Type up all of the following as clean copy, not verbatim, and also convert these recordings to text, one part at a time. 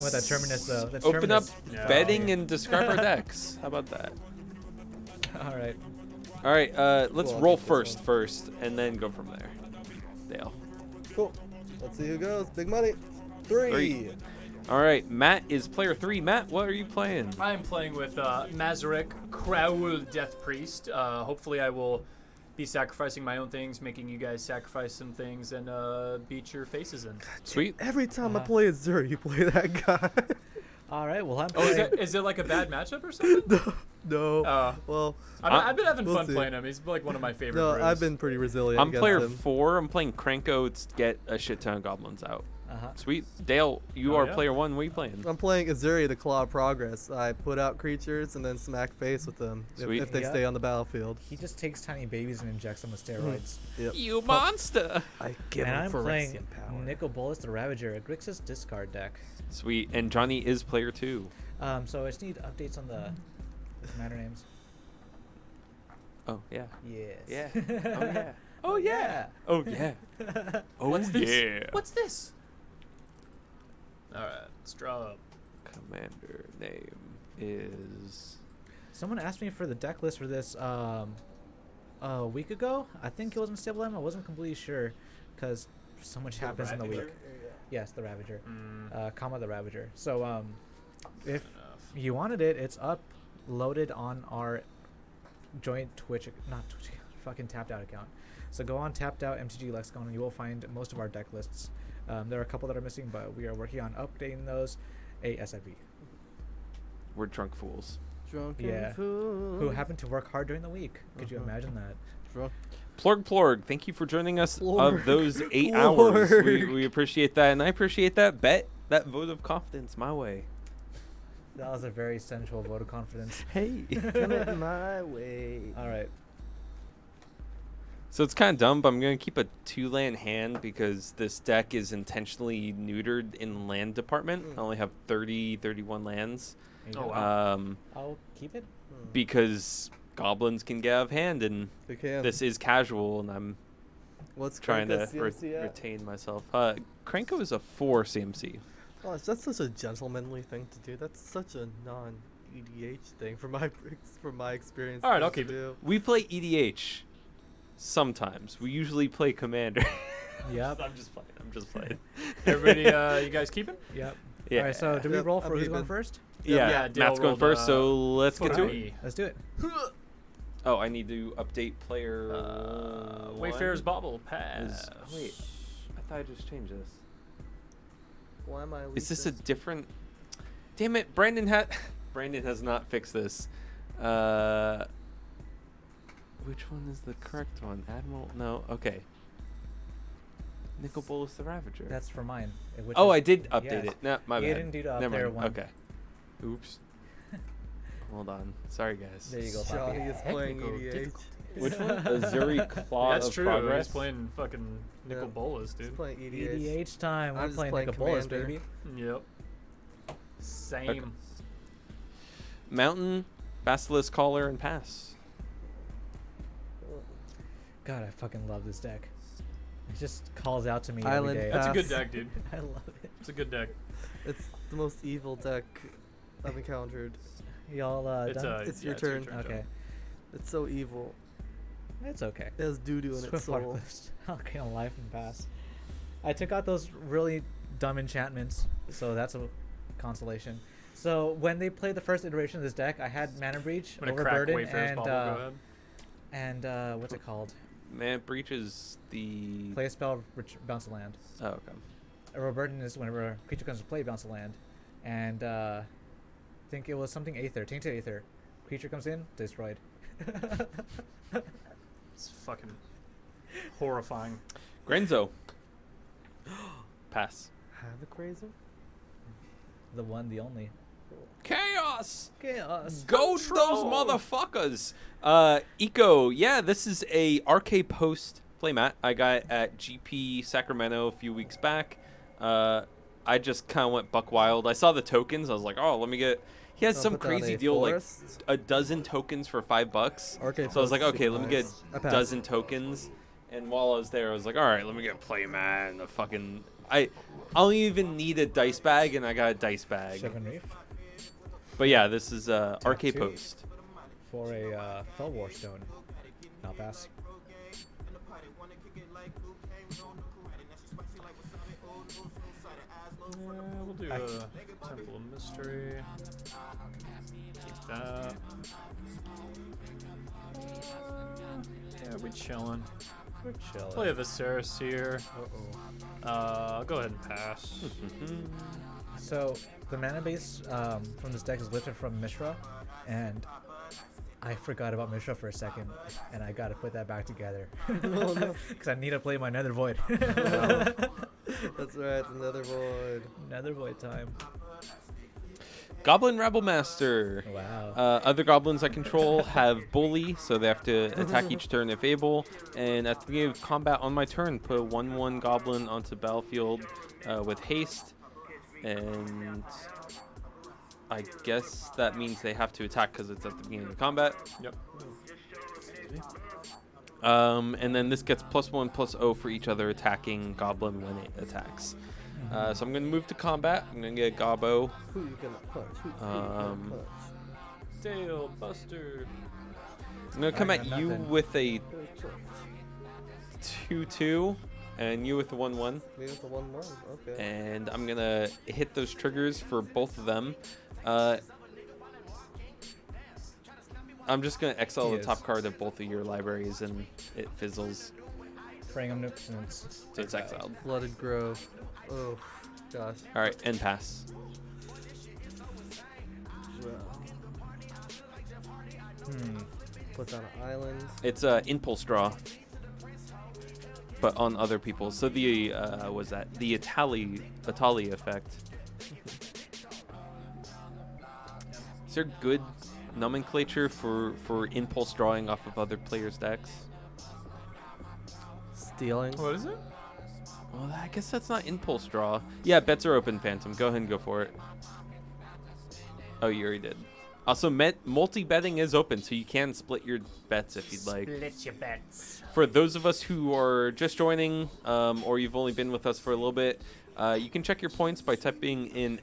What that Terminus though? That's Open up Terminus. betting and describe our decks. How about that? All right. All right, let's Cool, I'll roll take this first, and then go from there. Dale. Cool. Let's see who goes. Big money. Three. All right, Matt is player 3. Matt, what are you playing? I'm playing with Mazirek, Kraul, Death Priest. Hopefully I will be sacrificing my own things, making you guys sacrifice some things, and beat your faces in. Sweet. Every time I play Ezuri, you play that guy. All right. Well, I'm Oh, playing. is it like a bad matchup or something? No. Well, I've been having we'll fun see. playing him. He's like one of my favorite. no, brews. I've been pretty resilient. I'm against player him. 4. I'm playing Krenko to get a shit ton of goblins out. Sweet. Dale, you Oh, are yeah? player 1. What are you playing? I'm playing Ezuri, the Claw of Progress. I put out creatures and then smack face with them Sweet. if they Yeah. stay on the battlefield. He just takes tiny babies and injects them with steroids. Yep. You monster! I give And him I'm Phyrexian playing power. Nicol, Bolas, the Ravager, a Grixis discard deck. Sweet. And Johnny is player 2. So I just need updates on the commander names. Oh, yeah. Yes. Yeah. Oh, yeah. Oh, yeah. Oh, yeah. Oh, What's this? yeah. What's this? All right, let's draw up. Commander name is... Someone asked me for the deck list for this a week ago. I think it was in Stable M. I wasn't completely sure because so much happens in the week. Yes, the Ravager. Comma the Ravager. So if you wanted it, it's uploaded on our joint not Twitch, fucking Tapped Out account. So go on Tapped Out MTG Lexicon and you will find most of our deck lists. There are a couple that are missing, but we are working on updating those ASAP. We're drunk fools. Drunken Yeah. fool. Who happened to work hard during the week. Could you imagine that? Drunk. Plorg, thank you for joining us Plorg. of those 8 hours. Plorg. We appreciate that, and I appreciate that that vote of confidence my way. That was a very sensual vote of confidence. Hey. Come it my way. All right. So it's kind of dumb, but I'm going to keep a 2-land hand because this deck is intentionally neutered in land department. I only have 31 lands. There you Oh, go. wow. I'll keep it. Because goblins can get out of hand, and They can. this is casual, and I'm What's trying to Krenko's CMC at? retain myself. Krenko is a 4 CMC. Oh, that's such a gentlemanly thing to do. That's such a non-EDH thing from my experience. All right, I'll to keep it. do. We play EDH sometimes. We usually play Commander. Yep. I'm just playing. Everybody, you guys keeping? Yep. Yeah. All right. So do we Yep, roll I'm for who's keeping. going first? Yeah, Yeah, Dale Matt's going rolled, first, so let's get to it. Pappy. Let's do it. Oh, I need to update player. Wayfarer's Bauble Is, pass. wait, I thought I just changed this. Why am I? Is this a different? Damn it, Brandon has not fixed this. Which one is the correct one? Admiral? No. Okay. Nicol, Bolas, the Ravager. That's for mine. which Oh, is- I did update yes. it. No, my You bad. didn't do the Never player mind. one. Okay. Oops. Hold on. Sorry, guys. There you go, Johnny Pappy. is playing Technical EDH. difficulties. Which one? Ezuri Claw That's of true. Progress. He's playing fucking Nicol Yeah. Bolas, He's dude. playing EDH. EDH time. I'm We're just playing playing Nicol Bolas, Commander. baby. Yep. Same. Mountain, Basilisk Caller, and Pass. God, I fucking love this deck. It just calls out to me Island every day. That's a good Pass. deck, dude. I love it. It's a good deck. It's the most evil deck I've encountered. Y'all It's done? It's your turn. Okay. It's so evil. It's okay. It has doo-doo in its Swift soul. Boost. Okay, on life and pass. I took out those really dumb enchantments, so that's a consolation. So when they played the first iteration of this deck, I had Mana Breach, I'm gonna crack Overburden, Wayfarer's Bauble. Go ahead. and what's it called? Man, Breach is the. Play a spell, bounce a land. Oh, okay. Overburden is whenever a creature comes to play, bounce a land. And I think it was something Aether, Tainted Aether. Creature comes in, destroyed. It's fucking horrifying. Grenzo. Pass. Havoc Razor? The one, the only. Chaos. Chaos. Go those motherfuckers. Eco. Yeah, this is a RK Post playmat I got at GP Sacramento a few weeks back. I just kind of went buck wild. I saw the tokens. I was like, oh, let me get. He has some put down crazy a deal, forest. like a dozen tokens for $5. Okay, So I was like, Post is okay, super let me get nice. I a passed. dozen tokens. And while I was there, I was like, all right, let me get a playmat and a fucking I don't even need a dice bag, and I got a dice bag. 7 Reef But yeah, this is RK two. Post. for a Fell War Stone. Not pass. We'll do a Temple of Mystery. Keep that. Yeah, we chillin'. We're chilling. Play a Viserys here. Uh-oh. I'll go ahead and pass. So the mana base from this deck is lifted from Mishra, and I forgot about Mishra for a second, and I gotta put that back together. Oh, no. Because I need to play my Nether Void. That's right, the Nether Void. Nether Void time. Goblin Rabble Master. Wow. Other goblins I control have Bully, so they have to attack each turn if able. And at the beginning of combat on my turn, put a 1/1 goblin onto the battlefield with haste. And I guess that means they have to attack because it's at the beginning of combat. Yep. And then this gets +1/+0 for each other attacking goblin when it attacks. So I'm going to move to combat. I'm going to get a Gobbo. Who you gonna punch? Who you gonna punch? Dale Buster. I'm going to come I at got you nothing. with a 2/2 and you with the 1/1. Me with the 1/1. Okay. And I'm going to hit those triggers for both of them. I'm just going to exile He the is. top card of both of your libraries and it fizzles. Praying on Nukes and it's So it's exiled. Flooded Grove. Oh, gosh. All right, end pass. Well, Hmm. puts on an island. It's impulse draw, but on other people. So the was that the Atali effect? Is there good nomenclature for impulse drawing off of other players' decks? Stealing. What is it? Well, I guess that's not impulse draw. Yeah, bets are open, Phantom. Go ahead and go for it. Oh, you already did. Also, multi-betting is open, so you can split your bets if you'd like. Split your bets. For those of us who are just joining, or you've only been with us for a little bit, you can check your points by typing in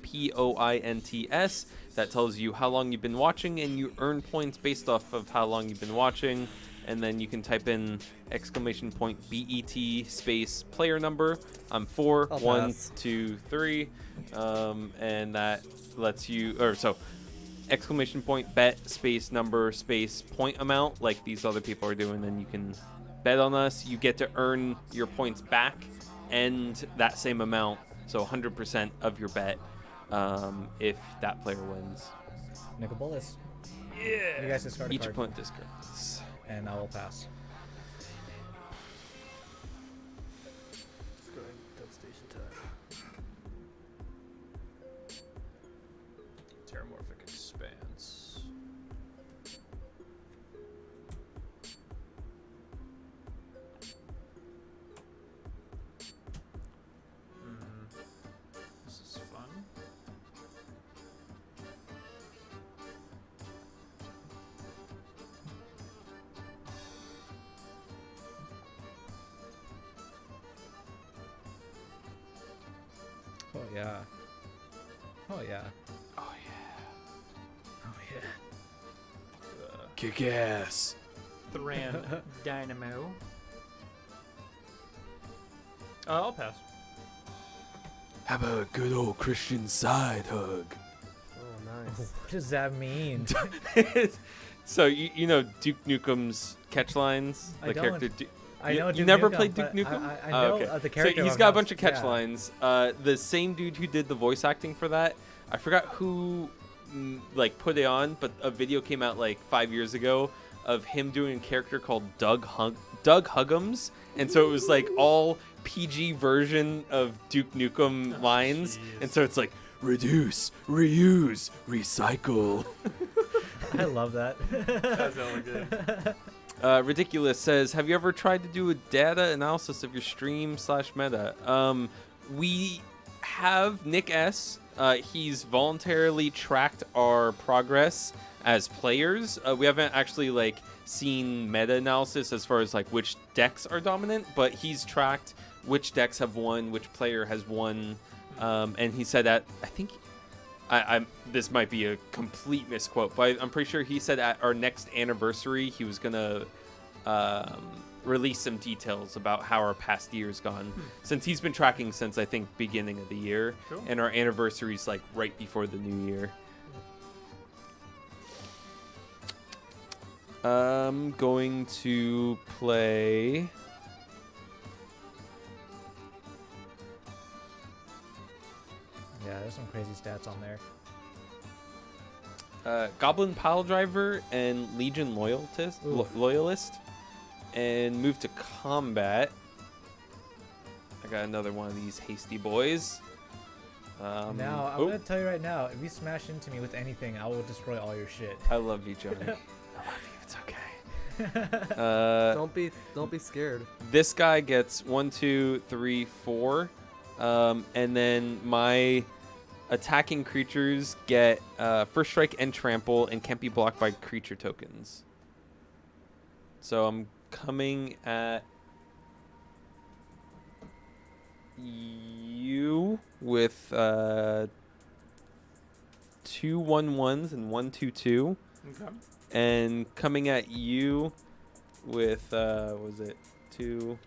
!POINTS. That tells you how long you've been watching, and you earn points based off of how long you've been watching. And then you can type in !BET space player number. I'm 4, I'll 1, pass. 2, 3, and that lets you, or so !bet space number space point amount, like these other people are doing. Then you can bet on us. You get to earn your points back and that same amount, so 100% of your bet, if that player wins. Nicol Bolas. Yeah. You guys discard a Each card. opponent discards. And I will pass. Let's go ahead and devastation time. Terramorphic Expanse. This is fun. Oh yeah. Oh yeah. Oh Oh yeah. yeah. Kick ass. Thran Dynamo. I'll pass. How about a good old Christian side hug? Oh, nice. What does that mean? So you know Duke Nukem's catch lines? I The don't. character I you, know you Duke never Nukem, played Duke but Nukem? I Oh, know okay. the character. So he's of got a how- bunch of catch yeah. lines. The same dude who did the voice acting for that, I forgot who like put it on, but a video came out like 5 years ago of him doing a character called Doug Huggums, and so it was like all PG version of Duke Nukem lines, and so it's like reduce, reuse, recycle. I love that. That's all good. Ridiculous says, have you ever tried to do a data analysis of your stream/meta? We have Nick S. He's voluntarily tracked our progress as players. We haven't actually like seen meta analysis as far as like which decks are dominant, but he's tracked which decks have won, which player has won, and he said that I think this might be a complete misquote, but I'm pretty sure he said at our next anniversary he was gonna release some details about how our past year's gone, since he's been tracking since I think beginning of the year. Cool. And our anniversary's like right before the new year. I'm going to play Yeah, there's some crazy stats on there. Goblin Pile Driver and Legion Loyalist, and move to combat. I got another one of these hasty boys. Now, I'm going to tell you right now, if you smash into me with anything, I will destroy all your shit. I love you, Johnny. I love you. It's okay. Don't be scared. This guy gets 1, 2, 3, 4, and then my attacking creatures get first strike and trample and can't be blocked by creature tokens. So I'm coming at you with 2 1/1s and 1 2/2. Okay. And coming at you with was it 2,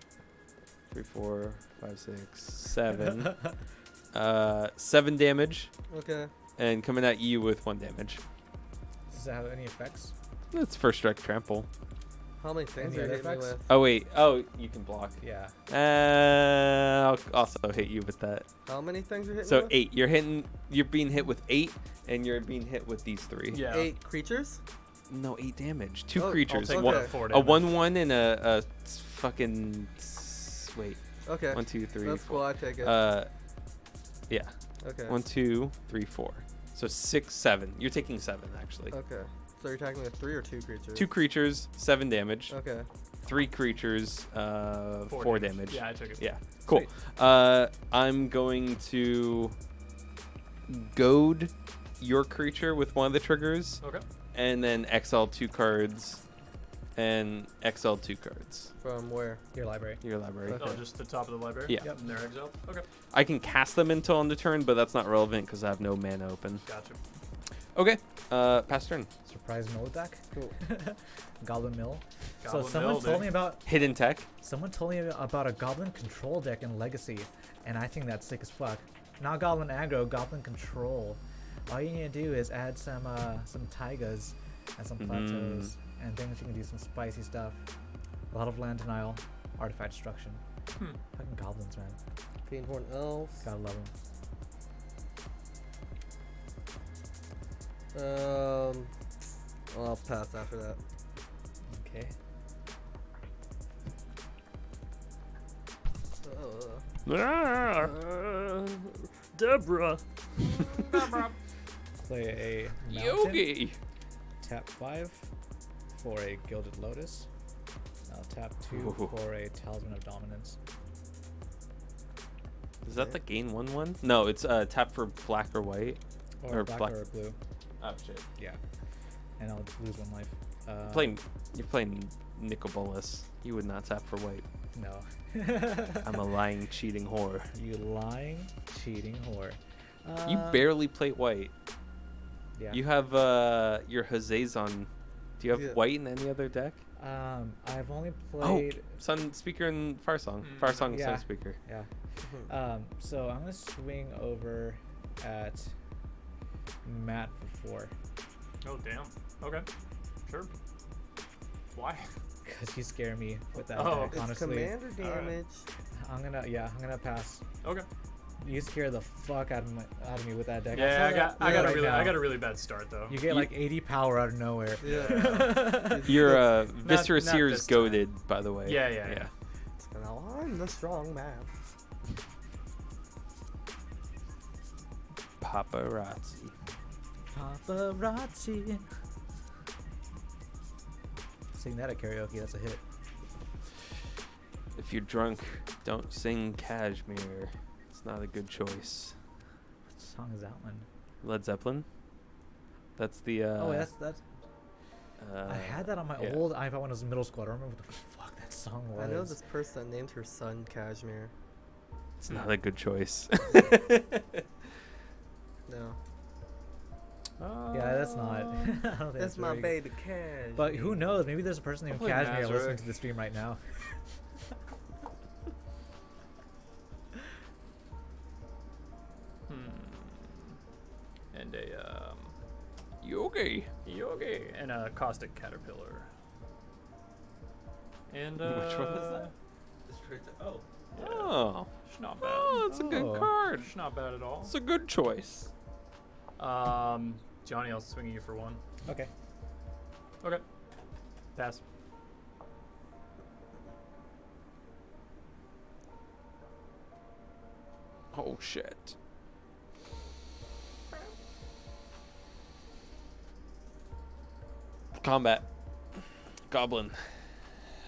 3, 4, 5, 6, 7. 7 damage. Okay. And coming at you with 1 damage. Does that have any effects? That's first strike trample. How many things Any are you other hitting me effects? with? Oh wait. Oh, you can block. Yeah. I'll also hit you with that. How many things are you hitting So me with? 8. You're being hit with 8, and you're being hit with these 3. Yeah. 8 creatures? No, 8 damage. 2 Oh, creatures. I'll take One, that. 4 a damage. 1/1 and a fucking wait. Okay. 1, 2, 3, That's 4. cool. I take it. Yeah. Okay. 1, 2, 3, 4. So 6, 7. You're taking 7 actually. Okay. So you're attacking with 3 or 2 creatures? 2 creatures, 7 damage. Okay. 3 creatures, 4 damage. Yeah, I took it. Yeah. Cool. I'm going to goad your creature with one of the triggers, Okay. and then exile 2 cards, and exile 2 cards. From where? Your library. Your library. Okay. Oh, just the top of the library? Yeah. Yep. And they're exiled? Okay. I can cast them until end of turn, but that's not relevant because I have no mana open. Gotcha. Okay. Pass turn. Surprise mill attack. Cool. Goblin mill. Goblin So someone mill, told dude. me about Hidden tech. a goblin control deck in Legacy, and I think that's sick as fuck. Not goblin aggro, goblin control. All you need to do is add some taigas and some plateaus, and things you can do some spicy stuff. A lot of land denial, artifact destruction. Fucking goblins, man. Fiendhorn Elves. Gotta love them. I'll pass after that. Okay. Deborah. Play a mountain. Yogi. Tap 5 for a Gilded Lotus. I'll tap 2 Ooh. for a Talisman of Dominance. Is that the gain 1/1? No, it's tap for black or white. Or black black. or blue. Oh shit. Yeah. And I'll lose 1 life. You're playing Nicol Bolas. You would not tap for white. No. I'm a lying, cheating whore. You lying, cheating whore. You barely play white. Yeah. You have your Hazazon. Do you have Yeah. white in any other deck? I've only played. Sun Speaker and Fire Song. Fire Song and Yeah. Sun Speaker. Yeah. So I'm gonna swing over at Matt for 4. Oh, damn. Okay. Sure. Why? Cause you scare me with that Oh. deck. It's Honestly, commander damage. I'm gonna pass. Okay. You scare the fuck out of me with that deck. Yeah, I got right a really bad start though. You get like 80 power out of nowhere. Yeah. Your Viscera not Seer this is time. goaded, by the way. Yeah. Now I'm the strong man. Paparazzi. Paparazzi. Sing that at karaoke. That's a hit. If you're drunk, don't sing Kashmir. It's not a good choice. What song is that one? Led Zeppelin. That's the. That's. I had that on my old iPod when I was in middle school. I don't remember what the fuck that song was. I know this person that named her son Kashmir. It's not a good choice. No. Yeah, that's not. I don't think That's my very baby cash. But who knows? Maybe there's a person named Play Kashmir Mazirek. listening to the stream right now. And a Yogi. Yogi and a caustic caterpillar. And Which one is that? Oh. Yeah, Oh. it's not bad. Oh, that's a good Oh. card. It's not bad at all. It's a good choice. Johnny, I'll swing you for one. Okay. Okay. Pass. Oh shit. Combat. Goblin.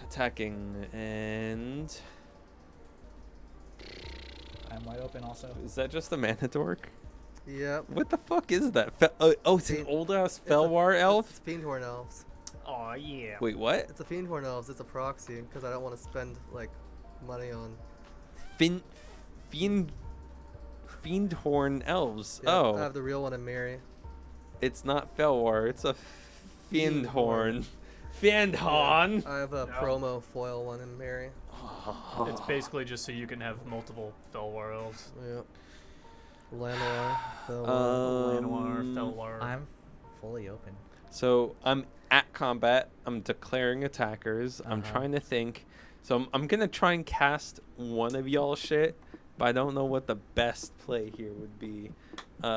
Attacking and I'm wide open also. is that just a mana dork? Yep. What the fuck is that? Oh, it's an Fiend- old ass it's a- Felwar elf. It's Fiendhorn Elves. Oh yeah. Wait, what? It's a Fiendhorn Elves. It's a proxy because I don't want to spend like money on. Fiendhorn elves. Yeah, Oh, I have the real one in Mary. it's not Felwar. It's a Fiendhorn. Fiendhorn. Fiendhorn. I have a No. promo foil one in Mary. It's basically just so you can have multiple Felwar elves. Yep. Llanowar. Llanowar, Um, Felwar. I'm fully open. So I'm at combat. I'm declaring attackers. I'm Uh-huh. trying to think. So I'm gonna try and cast one of y'all shit, but I don't know what the best play here would be. I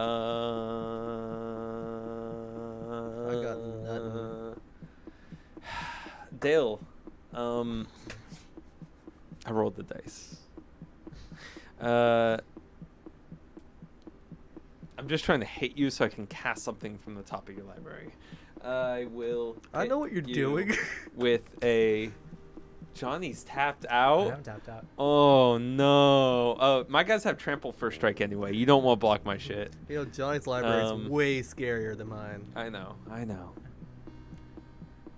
got nothing. Dale, I rolled the dice. I'm just trying to hit you so I can cast something from the top of your library. I will. I hit know what you're you doing. with a. Johnny's tapped I out. haven't tapped out. Oh no! Oh, my guys have trample first strike anyway. You don't want to block my shit. You know, Johnny's library is Um, way scarier than mine. I know. I know.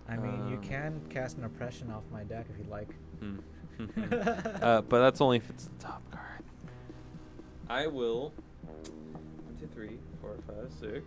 I mean, you Um, can cast an oppression off my deck if you'd like. Hmm. But that's only if it's the top card. I will. 1, 2, 3, 4, 5, 6.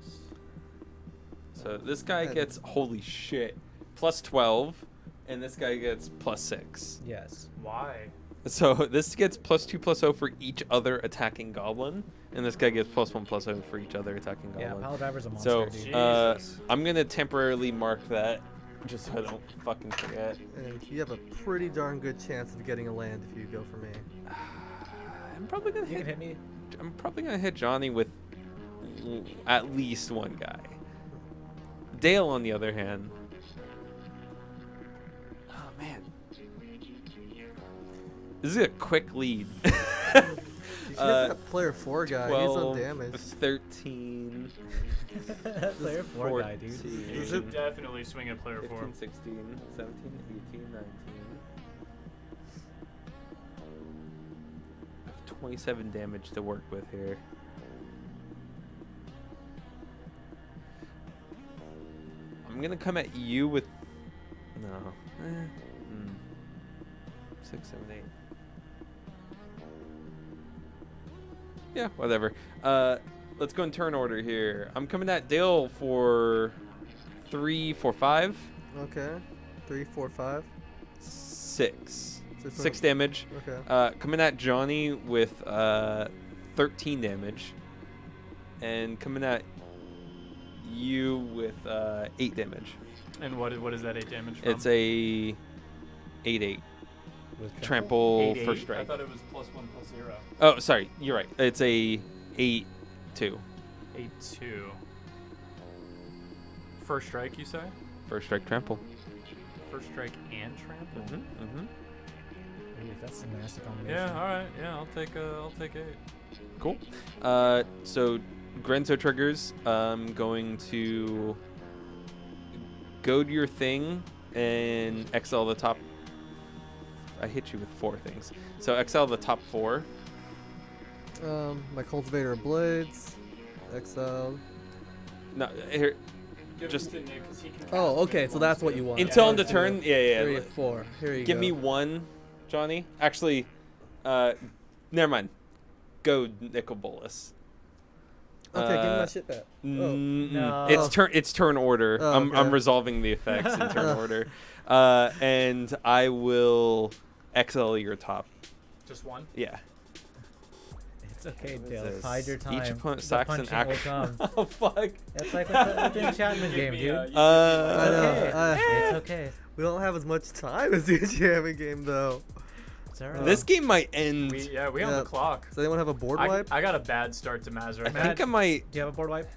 So this guy And- gets holy shit plus 12, and this guy gets plus 6. Yes. Why? So this gets +2/+0 for each other attacking goblin, and this guy gets +1/+0 for each other attacking Yeah, goblin. Pile Driver's a monster, So dude. Jesus. I'm gonna temporarily mark that, just so I don't fucking forget. And you have a pretty darn good chance of getting a land if you go for me. I'm probably gonna You can hit. hit me. I'm probably gonna hit Johnny with at least one guy. Dale, on the other hand. Oh man, this is a quick lead. You should hit that player 4 guy. 12, He's undamaged. 13, Player 4 guy, dude. 14, You should definitely swing at player 4. 15, 16, 17, 18, 19. I have 27 damage to work with here. I'm gonna come at you with no. 6, 7, 8. Yeah, whatever. Let's go in turn order here. I'm coming at Dale for 3, 4, 5. Okay. 3, 4, 5. 6. So 6 damage. Okay. Coming at Johnny with 13 damage. And coming at you with 8 damage. And what is that 8 damage from? It's a 8/8. With Trample 8/8? first I strike. thought it was +1/+0. Oh, sorry. You're right. It's a 8/2. 8/2. First strike, you say? First strike trample. First strike and trample. Mm-hmm. Ooh, that's a nasty combination. Yeah. All right. Yeah. I'll take 8. Cool. So Grenzo triggers. I'm going to go to your thing and exile the top. I hit you with 4 things. So exile the top 4. My Cultivator of Blades. Exiled. No, here. Give Just- it to Nick 'cause he can Oh, cast okay. it So that's what once. you want. Until Yeah, end of let's do turn. it. Yeah. 3, 4. Here you Give go. me 1, Johnny. Actually, never mind. go Nicol Bolas. Okay, give me my shit back. No. It's turn order. Oh, I'm okay. resolving the effects in turn order. And I will XL your top. Just one. Yeah. It's okay, What is Dale. this? Bide your time. Each opponent The sacks an punching will action. come. Oh fuck. It's like with the enchantment game, me, dude. you It's I know, okay. It's okay. We don't have as much time as the enchantment game, though. It's alright. This game might end. We on Yeah. the clock. Does anyone have a board wipe? I got a bad start to Mazirek. I think I might. Do you have a board wipe?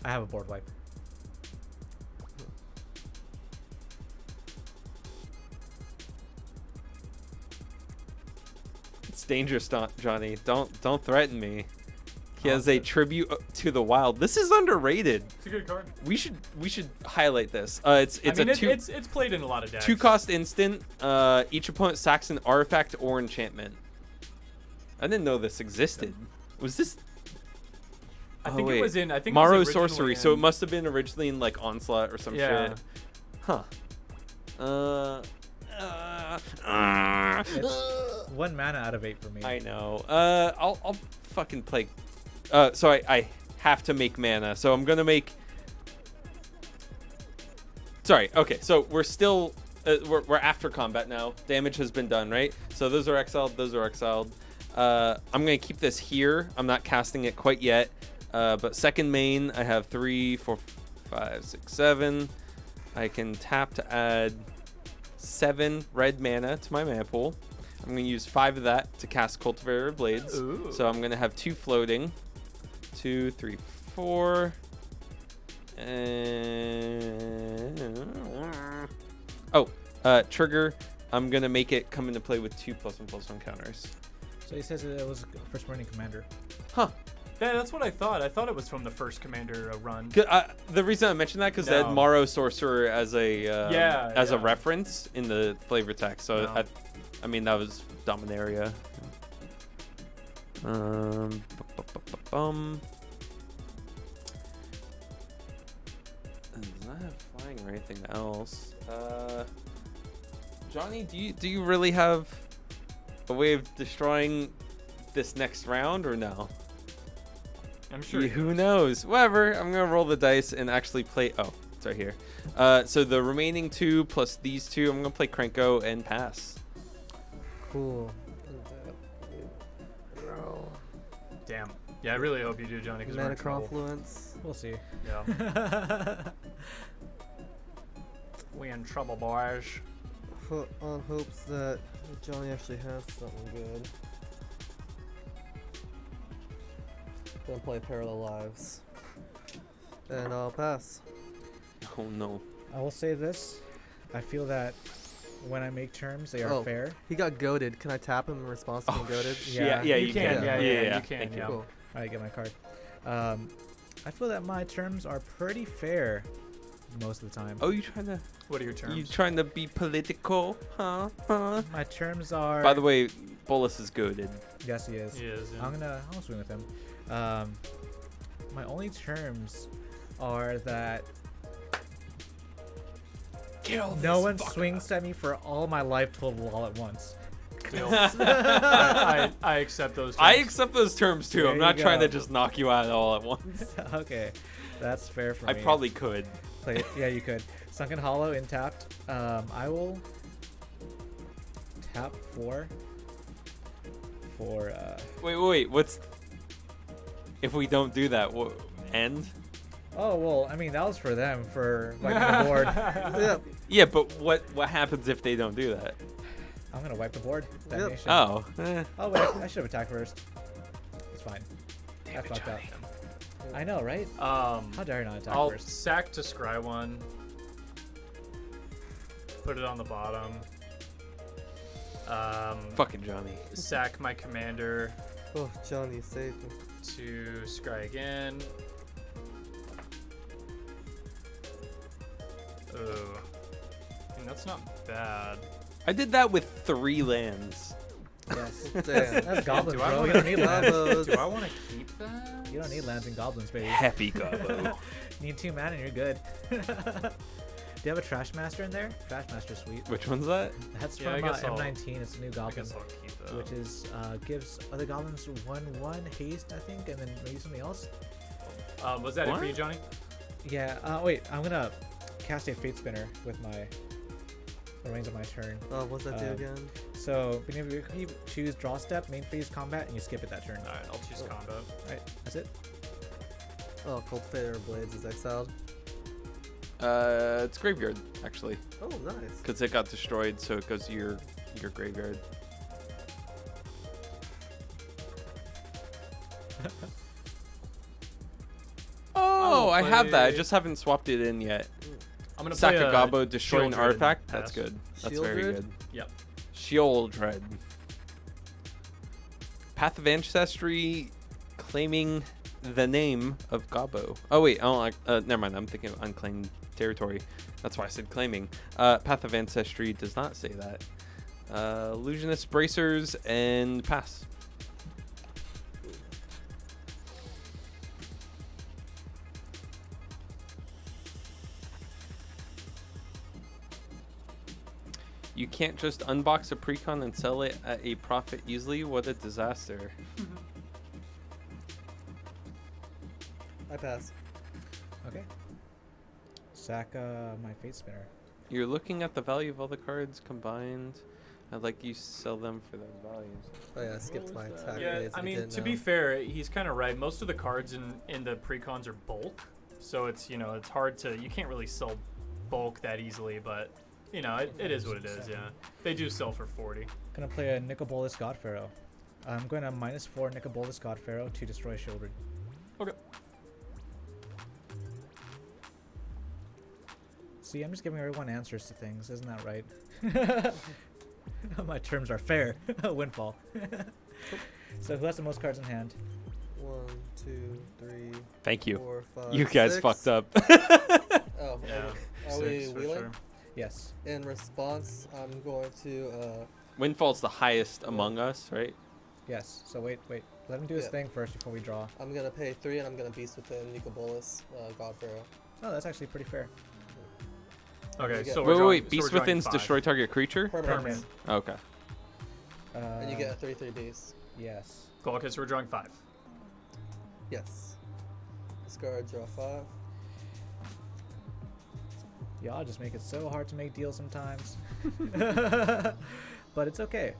I have a board wipe. It's dangerous, Johnny. Don't threaten me. He has a tribute to the wild. This is underrated. It's a good card. We should highlight this. It's It's played in a lot of decks. 2-cost instant. Each opponent sacks an artifact or enchantment. I didn't know this existed. Was this? I think it was in. I think Morrow it was originally sorcery. So it must have been originally in like Onslaught or some shit. Huh. It's 1 mana out of 8 for me. I know. I'll fucking play. So I have to make mana. So I'm gonna make. Sorry. Okay. So we're still we're after combat now. Damage has been done, right? So those are exiled. Those are exiled. I'm gonna keep this here. I'm not casting it quite yet. But second main, I have 3, 4, 5, 6, 7. I can tap to add 7 red mana to my mana pool. I'm going to use 5 of that to cast Cultivator of Blades. Ooh. So I'm going to have 2 floating. 2, 3, 4. And... trigger. I'm going to make it come into play with 2+1/+1 counters. So he says it was first running commander. Huh. Yeah, that's what I thought. I thought it was from the first Commander run. The reason I mentioned that because they had No. Morrow Sorcerer as a a yeah. reference in the flavor text. So No. I mean that was Dominaria. Does not have flying or anything else. Johnny, do you really have a way of destroying this next round or no? I'm sure. Who knows? Whatever. I'm gonna roll the dice and actually play. Oh, it's right here. So the remaining 2 plus these 2, I'm gonna play Krenko and pass. Cool. Damn. Yeah, I really hope you do, Johnny, because we're Mana in trouble. confluence. We'll see. Yeah. We in trouble, boys. On hopes that Johnny actually has something good. Gonna play Parallel Lives. And I'll pass. Oh no. I will say this. I feel that when I make terms, they are fair. He got goaded. Can I tap him in response to being goaded? Yeah, you can. Yeah, Yeah, you can. Thank Yeah. Cool. I get my card. I feel that my terms are pretty fair most of the time. Oh, you trying to? What are your terms? You trying to be political? Huh? My terms are. By the way, Bolas is goaded. Yes, he is. He is, yeah. I'll swing with him. My only terms are that no one swings at me for all my life total all at once. Deal. I accept those terms. I accept those terms too. There I'm you not trying to go. just knock you out all at once. Okay, that's fair for I me. probably could. Play, yeah, you could. Sunken Hollow in tapped. I will tap 4 for Wait. What's if we don't do that? What end? Oh well, I mean that was for them for wiping the board. Yeah. Yeah, but what happens if they don't do that? I'm gonna wipe the board. Yep. Damnation. Oh. Oh wait, I should have attacked first. It's fine. I fucked up. I know, right? How dare I not attack I'll first? sack to scry one. Put it on the bottom. Fucking Johnny. Sack my commander Oh, Johnny saved me. to scry again. Oh, that's not bad. I did that with 3 lands. Yes. Damn. That's goblins, Do I bro. wanna You don't need lands. Combos. Do I want to keep that? You don't need lands and goblins, baby. Happy Gobbo. Need 2 mana and you're good. Do you have a Trash Master in there? Trash Master, sweet. Which one's that? That's Yeah, I from guess I'll- M19. It's a new I goblin, guess I'll keep that. which is gives other goblins 1/1 haste, I think, and then maybe something else. Was that it for What? you, Johnny? Yeah. Wait. I'm gonna cast a Fate Spinner with my remains of my turn. Oh, what's that do again? So beginning of your choose draw step, main phase combat, and you skip it that turn. All right, I'll choose combat. Alright, that's it. Oh, Cultivator of Blades is exiled. It's graveyard actually, Oh, nice. because it got destroyed, so it goes to your graveyard. Oh, I have that. I play- just haven't swapped it in yet. I'm gonna play Sakagabo, destroy an Shieldred artifact. pass. That's good. That's Shieldred? very good. Yep. Shieldred. Path of Ancestry, claiming the name of Gabo. Oh wait, I don't like. Never mind. I'm thinking of unclaimed territory. That's why I said claiming. Path of Ancestry does not say that. Illusionist bracers and pass. You can't just unbox a precon and sell it at a profit easily. What a disaster. I pass. Okay. Sack my Fate Spinner. You're looking at the value of all the cards combined. I'd like you to sell them for their values. Oh yeah, I skipped my attack. Yeah, phase, I if you mean, didn't to know. be fair, he's kind of right. Most of the cards in the precons are bulk, so it's it's hard to, you can't really sell bulk that easily, but it is what it is. Yeah, they do sell for 40. Gonna play a Nicol God Pharaoh. I'm going to -4 Nicol God Pharaoh to destroy Shieldred. Okay. See, I'm just giving everyone answers to things, isn't that right? My terms are fair. Windfall. So who has the most cards in hand? 1, 2, 3, Thank you. 4, 5, You guys 6. fucked up. Oh, Yeah. are we 6 for wheeling? sure. Yes. In response, I'm going to Windfall's the highest among us, right? Yes. So wait. Let him do his Yeah. thing first before we draw. I'm gonna pay 3 and I'm gonna beast within Nicol Bolas, God Pharaoh. Oh, that's actually pretty fair. Okay, get- so Wait, we're wait. drawing- so Beast we're drawing Within's 5. destroy target creature? Permanent. Okay. And you get a 3/3 beast. Yes. Cool, okay, so we're drawing 5. Yes. Discard, draw 5. Y'all just make it so hard to make deals sometimes. But it's okay.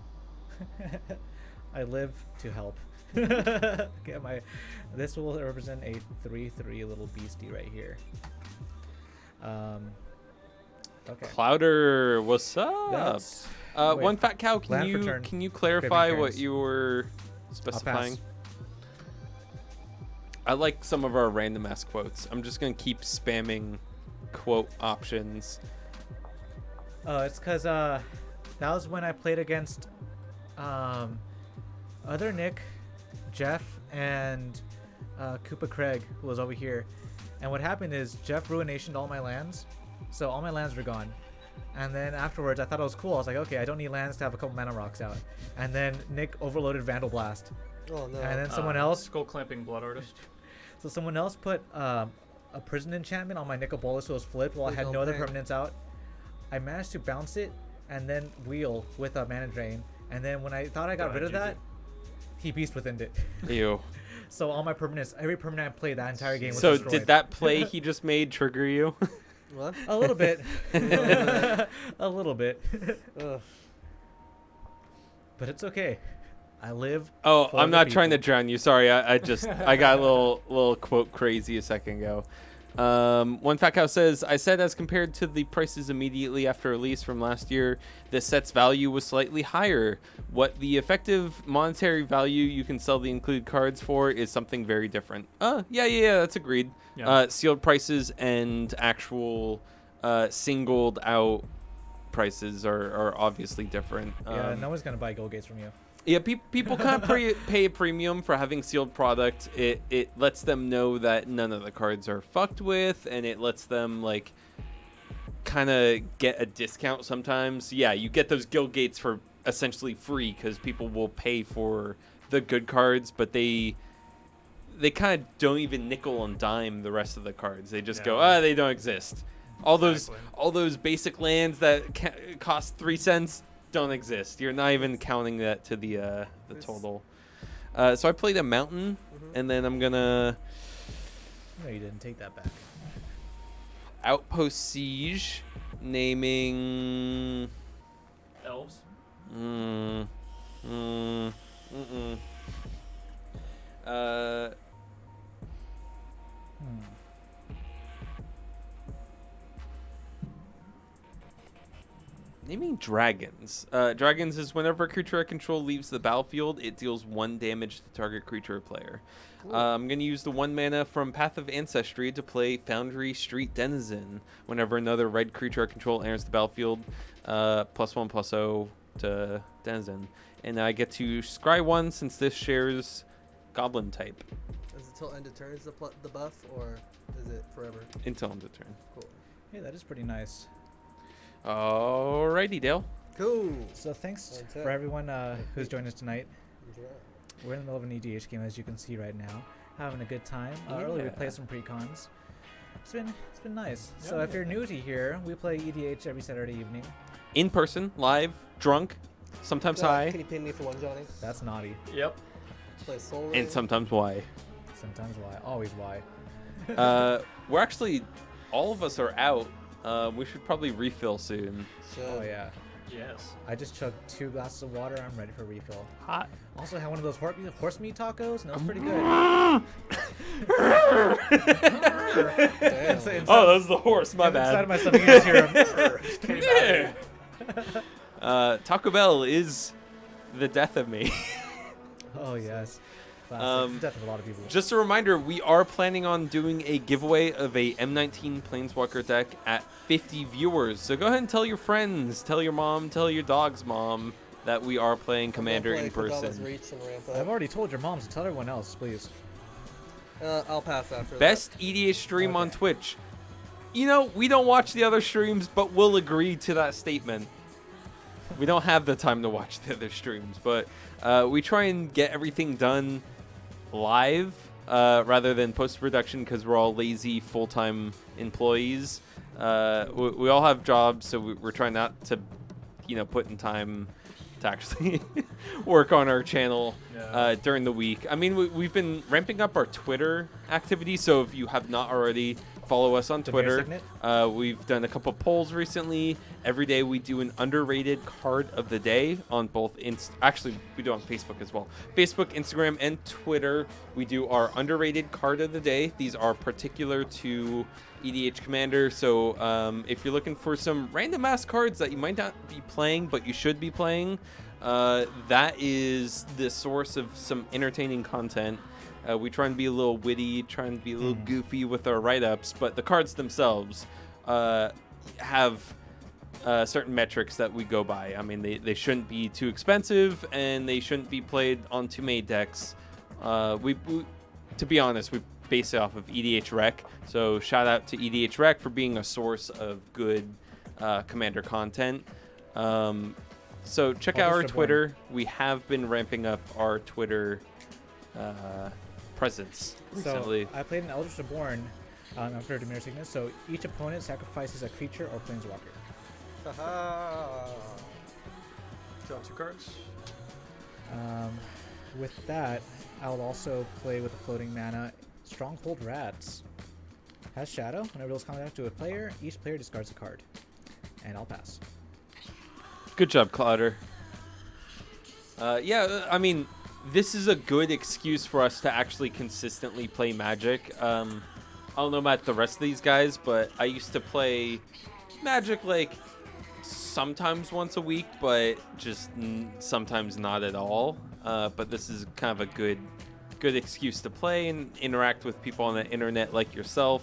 I live to help. Okay, this will represent a 3/3 little beastie right here. Okay. Clouder, what's up? That's wait, One fat cow. land for turn. Can you clarify what turns. you were specifying? I like some of our random ass quotes. I'm just gonna keep spamming quote options. it's because that was when I played against other Nick, Jeff, and Koopa Craig, who was over here. And what happened is Jeff ruinationed all my lands, so all my lands were gone. And then afterwards, I thought it was cool. I was like, okay, I don't need lands to have a couple mana rocks out. And then Nick overloaded Vandal Blast, Oh no. and then someone else. Skull Clamping Blood Artist. So someone else put a prison enchantment on my Nicol Bolas, so it was flipped while I Please had don't no other ping. permanents out. I managed to bounce it and then wheel with a mana drain. And then when I thought I got rid of that, he beast within it. Ew. So all my permanents, every permanent I played that entire game was So destroyed. did that play he just made trigger you? What? A little bit. bit. A little bit. Ugh. But it's okay. I live. Oh, for I'm the not trying to people. drown you. Sorry, I just I got a little quote crazy a second ago. One fat cow says, I said as compared to the prices immediately after release from last year, this set's value was slightly higher. What the effective monetary value you can sell the included cards for is something very different. Yeah, that's agreed. Yeah. Sealed prices and actual singled out prices are obviously different. Yeah, no one's gonna buy Gold Gates from you. Yeah, people can't pay a premium for having sealed product. It lets them know that none of the cards are fucked with, and it lets them like kind of get a discount sometimes. Yeah, you get those guild gates for essentially free because people will pay for the good cards, but they kind of don't even nickel and dime the rest of the cards. They just go, Yeah. they don't exist. All those basic lands that cost 3 cents don't exist. You're not even counting that to the total. So I played a mountain, and then I'm gonna. No, you didn't take that back. Outpost Siege, naming. Elves. Naming dragons. Dragons is whenever a creature I control leaves the battlefield, it deals 1 damage to the target creature or player. I'm going to use the 1 mana from Path of Ancestry to play Foundry Street Denizen. Whenever another red creature I control enters the battlefield, +1/+0 to Denizen. And I get to scry 1 since this shares Goblin type. Is it till end of turn is the buff, or is it forever? Until end of turn. Cool. Hey, that is pretty nice. Alrighty, Dale. Cool. So thanks for everyone who's joined us tonight. We're in the middle of an EDH game, as you can see right now. Having a good time. Earlier we played some precons. It's been nice. Yeah, So if you're new to here, we play EDH every Saturday evening. In person, live, drunk, sometimes high, Can you pin me for one, Johnny? That's naughty. Yep. Play Soul Ring. and sometimes why. Sometimes why, always why. We're actually, all of us are out. We should probably refill soon. Oh yeah. Yes. I just chugged 2 glasses of water. I'm ready for refill. Hot. Also had one of those horse meat tacos. And that was pretty good. Damn. Oh, that was the horse. My Inside bad. of my stomach, you just hear Taco Bell is the death of me. Oh yes. Classic. It's the death of a lot of people. Just a reminder, we are planning on doing a giveaway of a M19 Planeswalker deck at 50 viewers. So go ahead and tell your friends, tell your mom, tell your dog's mom that we are playing Commander in person. Reach and ramp I've up. already told your mom, so tell everyone else, please. I'll pass after Best EDH stream on Okay. Twitch. You know, we don't watch the other streams, but we'll agree to that statement. We don't have the time to watch the other streams, but we try and get everything done live rather than post-production because we're all lazy full-time employees. We all have jobs, so we're trying not to, put in time to actually work on our channel during the week. I mean, we've been ramping up our Twitter activity, so if you have not already, follow us on Twitter. We've done a couple polls recently. Every day we do an underrated card of the day on both actually we do on Facebook as well. Facebook, Instagram, and Twitter. We do our underrated card of the day. These are particular to EDH Commander. So if you're looking for some random ass cards that you might not be playing but you should be playing, that is the source of some entertaining content. We try and be a little witty, try and be a little goofy with our write-ups, but the cards themselves have certain metrics that we go by. I mean, they shouldn't be too expensive, and they shouldn't be played on too many decks. We to be honest, we base it off of EDH Rec, so shout out to EDH Rec for being a source of good Commander content. So check out our Twitter. We have been ramping up our Twitter presence recently. So I played an Eldritch Reborn after Dimir Sickness, so each opponent sacrifices a creature or planeswalker. Draw 2 cards. With that, I'll also play with the floating mana Stronghold Rats. Has Shadow. Whenever it's coming out to a player, each player discards a card. And I'll pass. Good job, Clouder. Yeah, I mean, this is a good excuse for us to actually consistently play Magic. I don't know about the rest of these guys, but I used to play Magic like sometimes once a week, but just sometimes not at all. But this is kind of a good excuse to play and interact with people on the internet like yourself.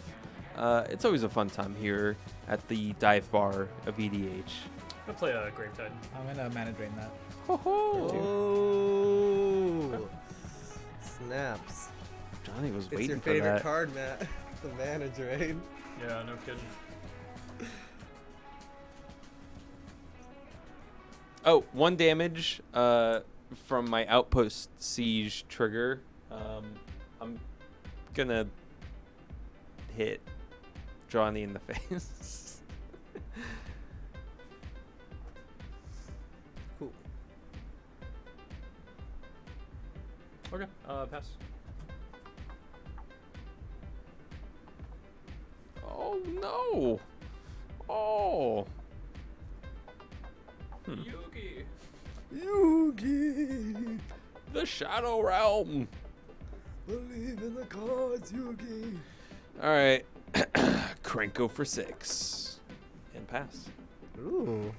It's always a fun time here at the dive bar of EDH. I'll play a Gravetide. I'm gonna mana drain that. Oh, snaps! Johnny was It's waiting your for favorite that. card, Matt. The mana drain. Yeah, no kidding. Oh, 1 damage from my Outpost Siege trigger. I'm gonna hit Johnny in the face. Cool. Okay, pass. Oh no! Oh. Yugi. Yugi! The Shadow Realm. Believe in the cards, Yugi! Alright. Krenko for 6. And pass. Ooh.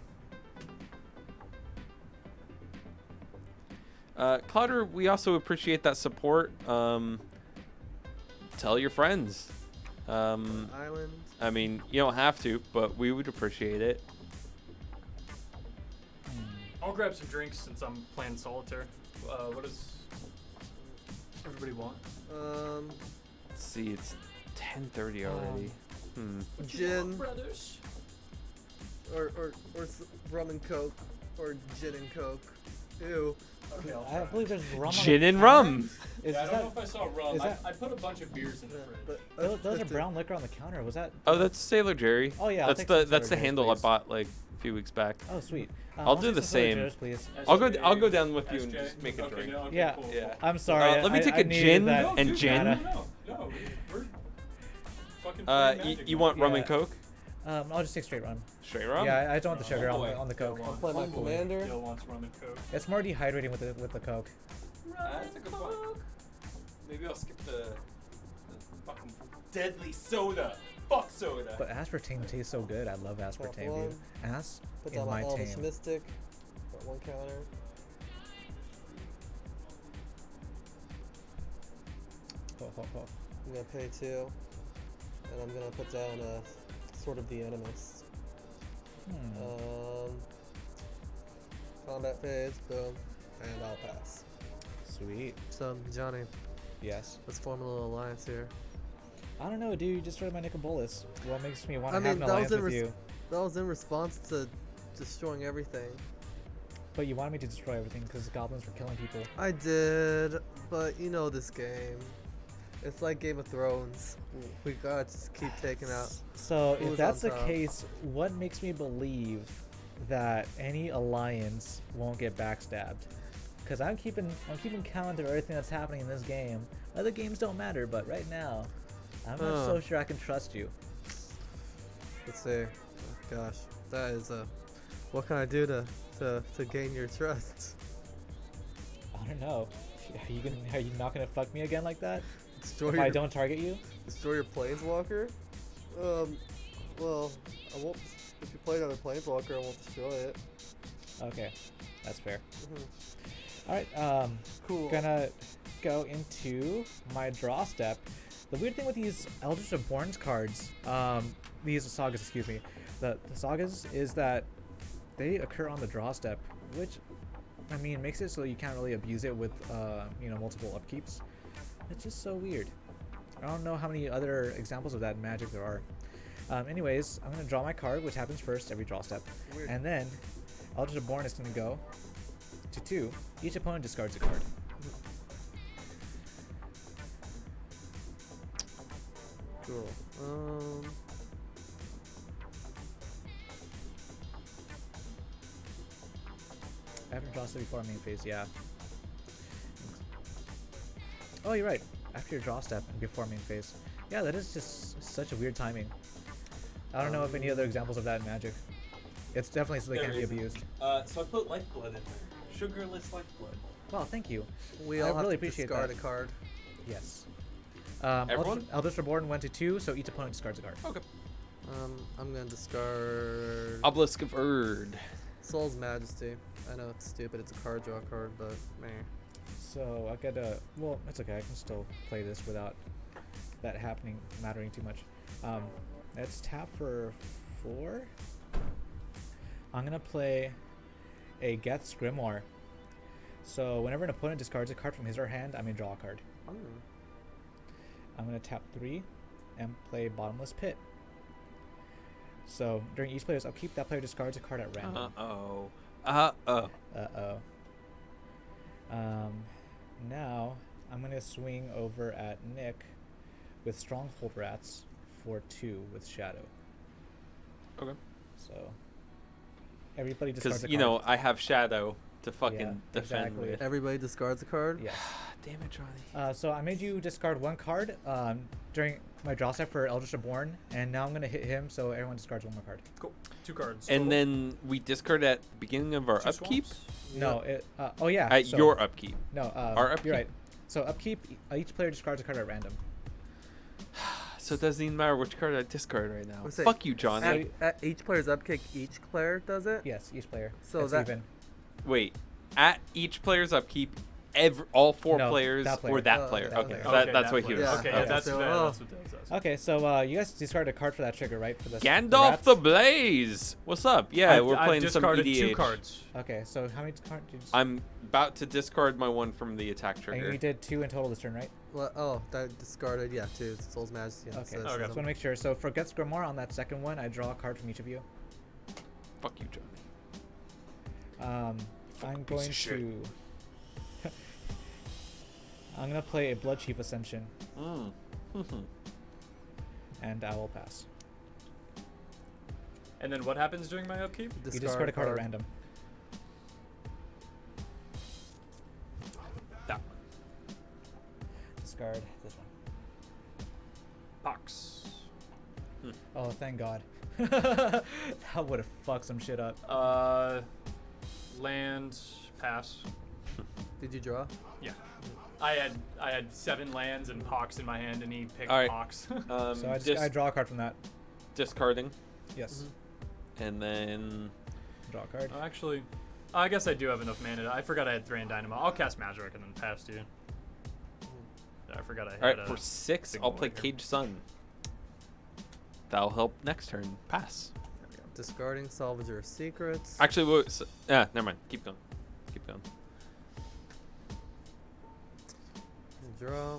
Clotter, we also appreciate that support. Tell your friends. Island. I mean, you don't have to, but we would appreciate it. I'll grab some drinks since I'm playing solitaire. What does everybody want? Let's see, it's 10:30 already. Gin. Brothers. Or rum and coke. Or gin and coke. Ew. Okay, I'll I try. believe there's rum. Gin and rum. Is Yeah, I don't that, know if I saw rum. is that- I put a bunch of beers in the fridge. those are brown liquor on the counter. Was that? Oh, that's Sailor Jerry. Oh, yeah, I'll that's take the some that's the Sailor handle Jerry's, I bought like a few weeks back. Oh, sweet. I'll do take the some Sailor same. Jerry's, please. I'll go down with you and SJ? just make a Okay, drink. no, okay, Yeah. cool, Yeah. cool. I'm sorry. let me take I a needed gin that and data. gin. No, we're fucking playing Magic You now. want rum and Yeah. Coke? I'll just take straight rum. Straight rum? Yeah, I don't want the sugar boy. on the Coke. Still Play my wants- commander. Still wants rum and Coke. It's more dehydrating with the Coke. That's a good point. Maybe I'll skip the fucking deadly soda. Fuck soda. But aspartame tastes so good. I love aspartame, one. dude. As Put in down my my Aldous tame. Mystic. Got one counter. I'm gonna pay 2. And I'm gonna put down Sword of the Animus. Combat phase, boom. And I'll pass. Sweet. So, Johnny, Yes. let's form a little alliance here. I don't know, dude. You destroyed my Nicol Bolas. What makes me want I to have mean, an that alliance was in with you? That was in response to destroying everything. But you wanted me to destroy everything because goblins were killing people. I did, but you know this game. It's like Game of Thrones. We gotta just keep taking out. So if Who's that's on the top? case, what makes me believe that any alliance won't get backstabbed? Because I'm keeping count of everything that's happening in this game. Other games don't matter, but right now, I'm not so sure I can trust you. Let's see. Oh, gosh, that is what can I do to gain your trust? I don't know. Are you not gonna fuck me again like that? Destroy If your, I don't target you? destroy your planeswalker? Well, I won't. If you play another planeswalker, I won't destroy it. Okay, that's fair. Mhm. All right. Cool. Gonna go into my draw step. The weird thing with these Eldritch Reborn's cards, these sagas, excuse me, the sagas is that they occur on the draw step, which, I mean, makes it so you can't really abuse it with, multiple upkeeps. It's just so weird. I don't know how many other examples of that in Magic there are. Anyways, I'm gonna draw my card, which happens first every draw step, Weird. and then Eldritch Reborn is gonna go to 2. Each opponent discards a card. Cool. I haven't drawn step before main phase, yeah. Oh, you're right. After your draw step and before main phase. Yeah, that is just such a weird timing. I don't know if any other examples of that in Magic. It's definitely so they can't be abused. So I put Lifeblood in there. Sugarless Lifeblood. Well, thank you. We I all have really to appreciate discard that. a card. Yes. Everyone? Eldritch Reborn went to 2, so each opponent discards a card. Okay. I'm gonna discard Obelisk of Erd. Soul's Majesty. I know it's stupid. It's a card draw card, but meh. So I gotta. Well, it's okay. I can still play this without that mattering too much. Let's tap for 4. I'm gonna play a Geth's Grimoire. So whenever an opponent discards a card from his or her hand, I may draw a card. I'm gonna tap 3 and play Bottomless Pit. So during each player's upkeep, that player discards a card at random. Uh-oh. Now I'm gonna swing over at Nick with Stronghold Rats for 2 with Shadow. Okay. So everybody discards Because a you card. know I have Shadow to fucking Yeah, defend exactly. with. Everybody discards a card. Yes. Damn it, Johnny. So I made you discard 1 card during my draw step for Eldritch Reborn, and now I'm gonna hit him, so everyone discards 1 more card. Cool. 2 cards. And total. then we discard at the beginning of our 2 upkeep. swamps? No, it. Oh yeah. At so- your upkeep. No. our upkeep? You're right. So upkeep, each player discards a card at random. So it doesn't even matter which card I discard right now. Let's say Fuck you, Johnny. At each player's upkick, each player does it. Yes, each player. So It's that- even. Wait. At each player's upkeep, all 4 No, players that player. or that Oh, player. that Okay, player. so Okay, that's that what he player. was. Okay, Okay, yeah, that's so- that's what Dale says. Okay, so you guys discarded a card for that trigger, right? For the Gandalf rats? the Blaze. What's up? Yeah, I've- we're I've playing some discarded EDH. 2 cards. Okay, so how many cards did you I'm about to discard my one from the attack And trigger. you did 2 in total this turn, right? Well, oh, that discarded. Yeah, 2. Soul's Majesty. Okay. So Just Okay. want to make sure. So for Gets Grimoire on that second one, I draw a card from each of you. Fuck you, Johnny. I'm piece going of shit. to. I'm gonna play a Blood Chief Ascension, and I will pass. And then what happens during my upkeep? You discard a card at random. That Discard this one. Pox. Oh, thank God. That would have fucked some shit up. Land pass. Did you draw? Yeah. I had 7 lands and Pox in my hand, and he picked All right. Pox. So I just draw a card from that. discarding, Yes. and then Draw a card. Actually, I guess I do have enough mana. I forgot I had Thran Dynamo. I'll cast Mazirek and then pass to you. Yeah, I forgot I had all right for 6. big I'll boy play here. Cage Sun. That'll help next turn. Pass. Discarding Salvager of Secrets. Actually, wait, so, never mind. Keep going. Keep going. Draw.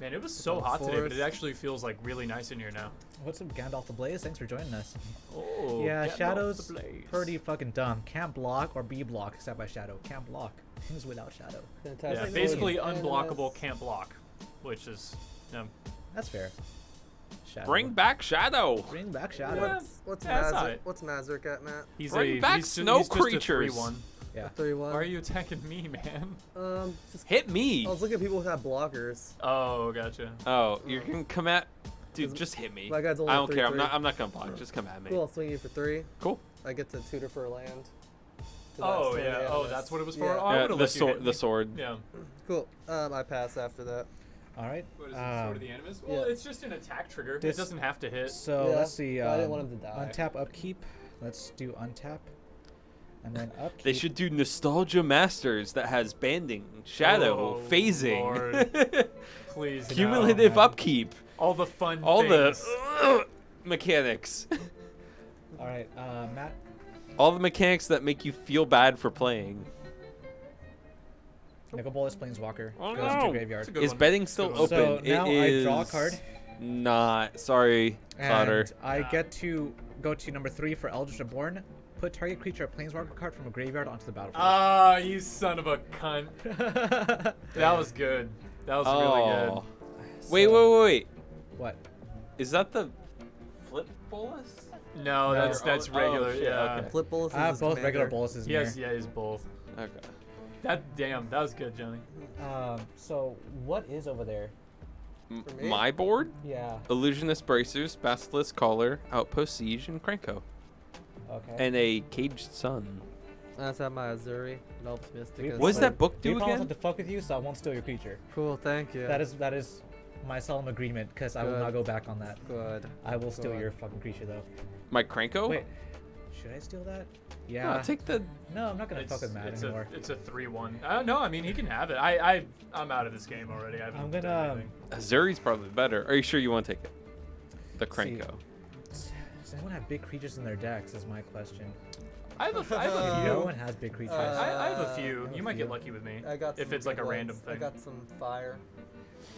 Man, it was so Go hot today, but forest. it actually feels like really nice in here now. What's up, Gandalf the Blaze? Thanks for joining us. Oh, Yeah, Gandalf the Shadow's Blaze. pretty fucking dumb. Can't block or be blocked except by Shadow. Can't block. Things without Shadow. Fantastic. Yeah, Like, basically and unblockable, that's- can't block, which is That's fair. Shadow. Bring back Shadow. Bring back Shadow. Yeah. What's Yeah, it's Mazirek? alright. What's Mazirek at, Matt? he's Bring a back he's snow he's creatures. Just a 3/1. Yeah. 3-1. Why are you attacking me, man? Just Hit me. I was looking at people who have blockers. Oh, gotcha. Oh, you can come at. Dude, Is- just hit me. My guy's only I don't care. 3/3. I'm not gonna block. Just come at me. Cool. I'll swing you for 3. Cool. I get to tutor for a land. So Oh that's yeah. Oh, Animus. that's what it was for. Yeah. Oh, I Yeah, would've the let you hit sword. me. The sword. Yeah. Cool. I pass after that. All right. What is it, Sword of the Animus? Well, yeah. it's just an attack trigger. This- It doesn't have to hit. So Yeah, let's see. but I didn't want him to die. Untap, upkeep. Let's do untap, and then upkeep. They should do Nostalgia Masters that has banding, shadow, Oh, phasing, Lord. Please. no. cumulative no. upkeep, All the fun. all things. the mechanics, All right, Matt. all the mechanics that make you feel bad for playing. Nicol Bolas Planeswalker Oh, goes no. to graveyard. It's a good Is one. betting still Good one. open? So now it I is draw a card. Not. Sorry, Clotter. And I get to go to number 3 for Eldritch Reborn. Put target creature or planeswalker card from a graveyard onto the battlefield. Ah, you son of a cunt. That was good. That was really Oh. So- Wait. What? Is that the flip bolus? good. No, No. that's Oh, regular. shit, Yeah. okay. Flip Bolas is I have his both regular commander. boluses in Yes, here. yeah, he's both. Okay. That was good, Johnny. So what is over there? For me? My board? Yeah. Illusionist Bracers, Basilisk Collar, Outpost Siege, and Krenko. Okay. And a Caged Sun. That's at my Ezuri. Melts Mystic. What does that book Do do you promise again? not to fuck with you, so I won't steal your creature. Cool, thank you. That is my solemn agreement, because I will Good. not go back on that. good. I will steal Good. your fucking creature though. My Krenko? Wait, should I steal that? No, Yeah. take the. No, I'm not gonna fuck with Matt anymore. It's a 3/1. No, I mean he can have it. I'm out of this game already. I haven't I'm done gonna- anything. Azuri's probably better. Are you sure you want to take it? The See. Krenko. Does anyone have big creatures in their decks? Is my question. I have a few. No one has big creatures. I have a few. I have You a might get few. lucky with me. I got if some it's like big a random ones. I thing. got some fire.